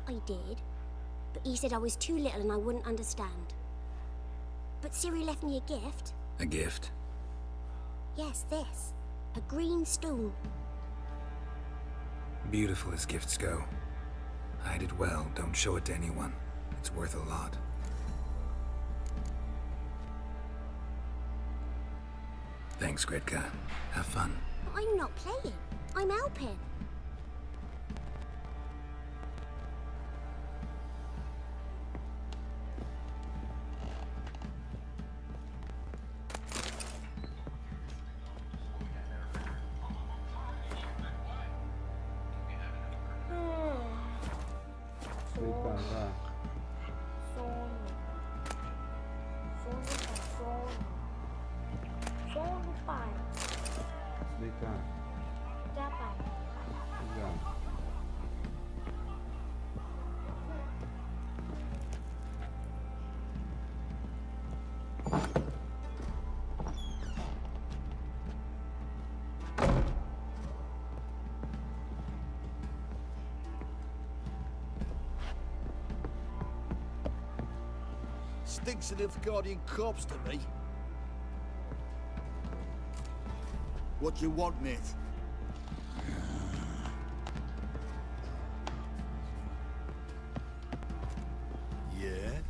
I did. But he said I was too little and I wouldn't understand. But Ciri left me a gift. A gift? Yes, this. A green stone. Beautiful as gifts go. Hide it well, don't show it to anyone. It's worth a lot. Thanks, Gretka. Have fun. I'm not playing. I'm helping. Stinks of Nilfgaardian corpse to me. What you want, mate? Yeah?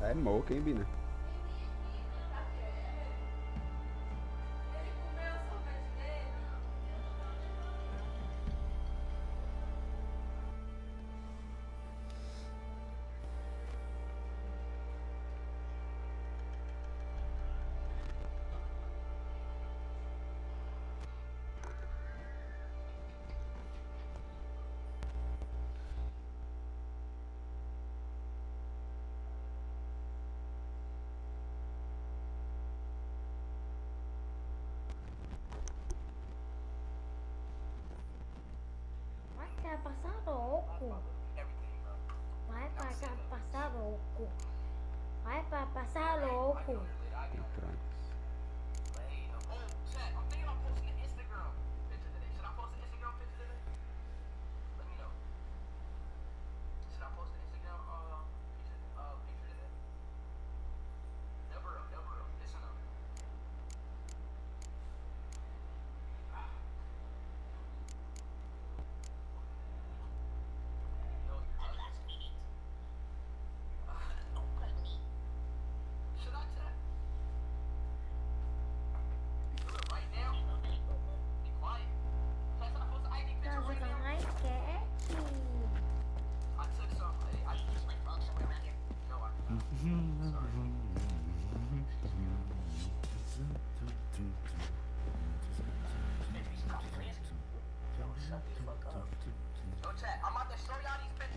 É moca, hein, Bina? Vai passar louco. Vai passar louco. Vai passar louco.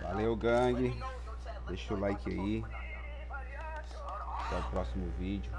Valeu, gangue. Deixa o like aí. Até o próximo vídeo.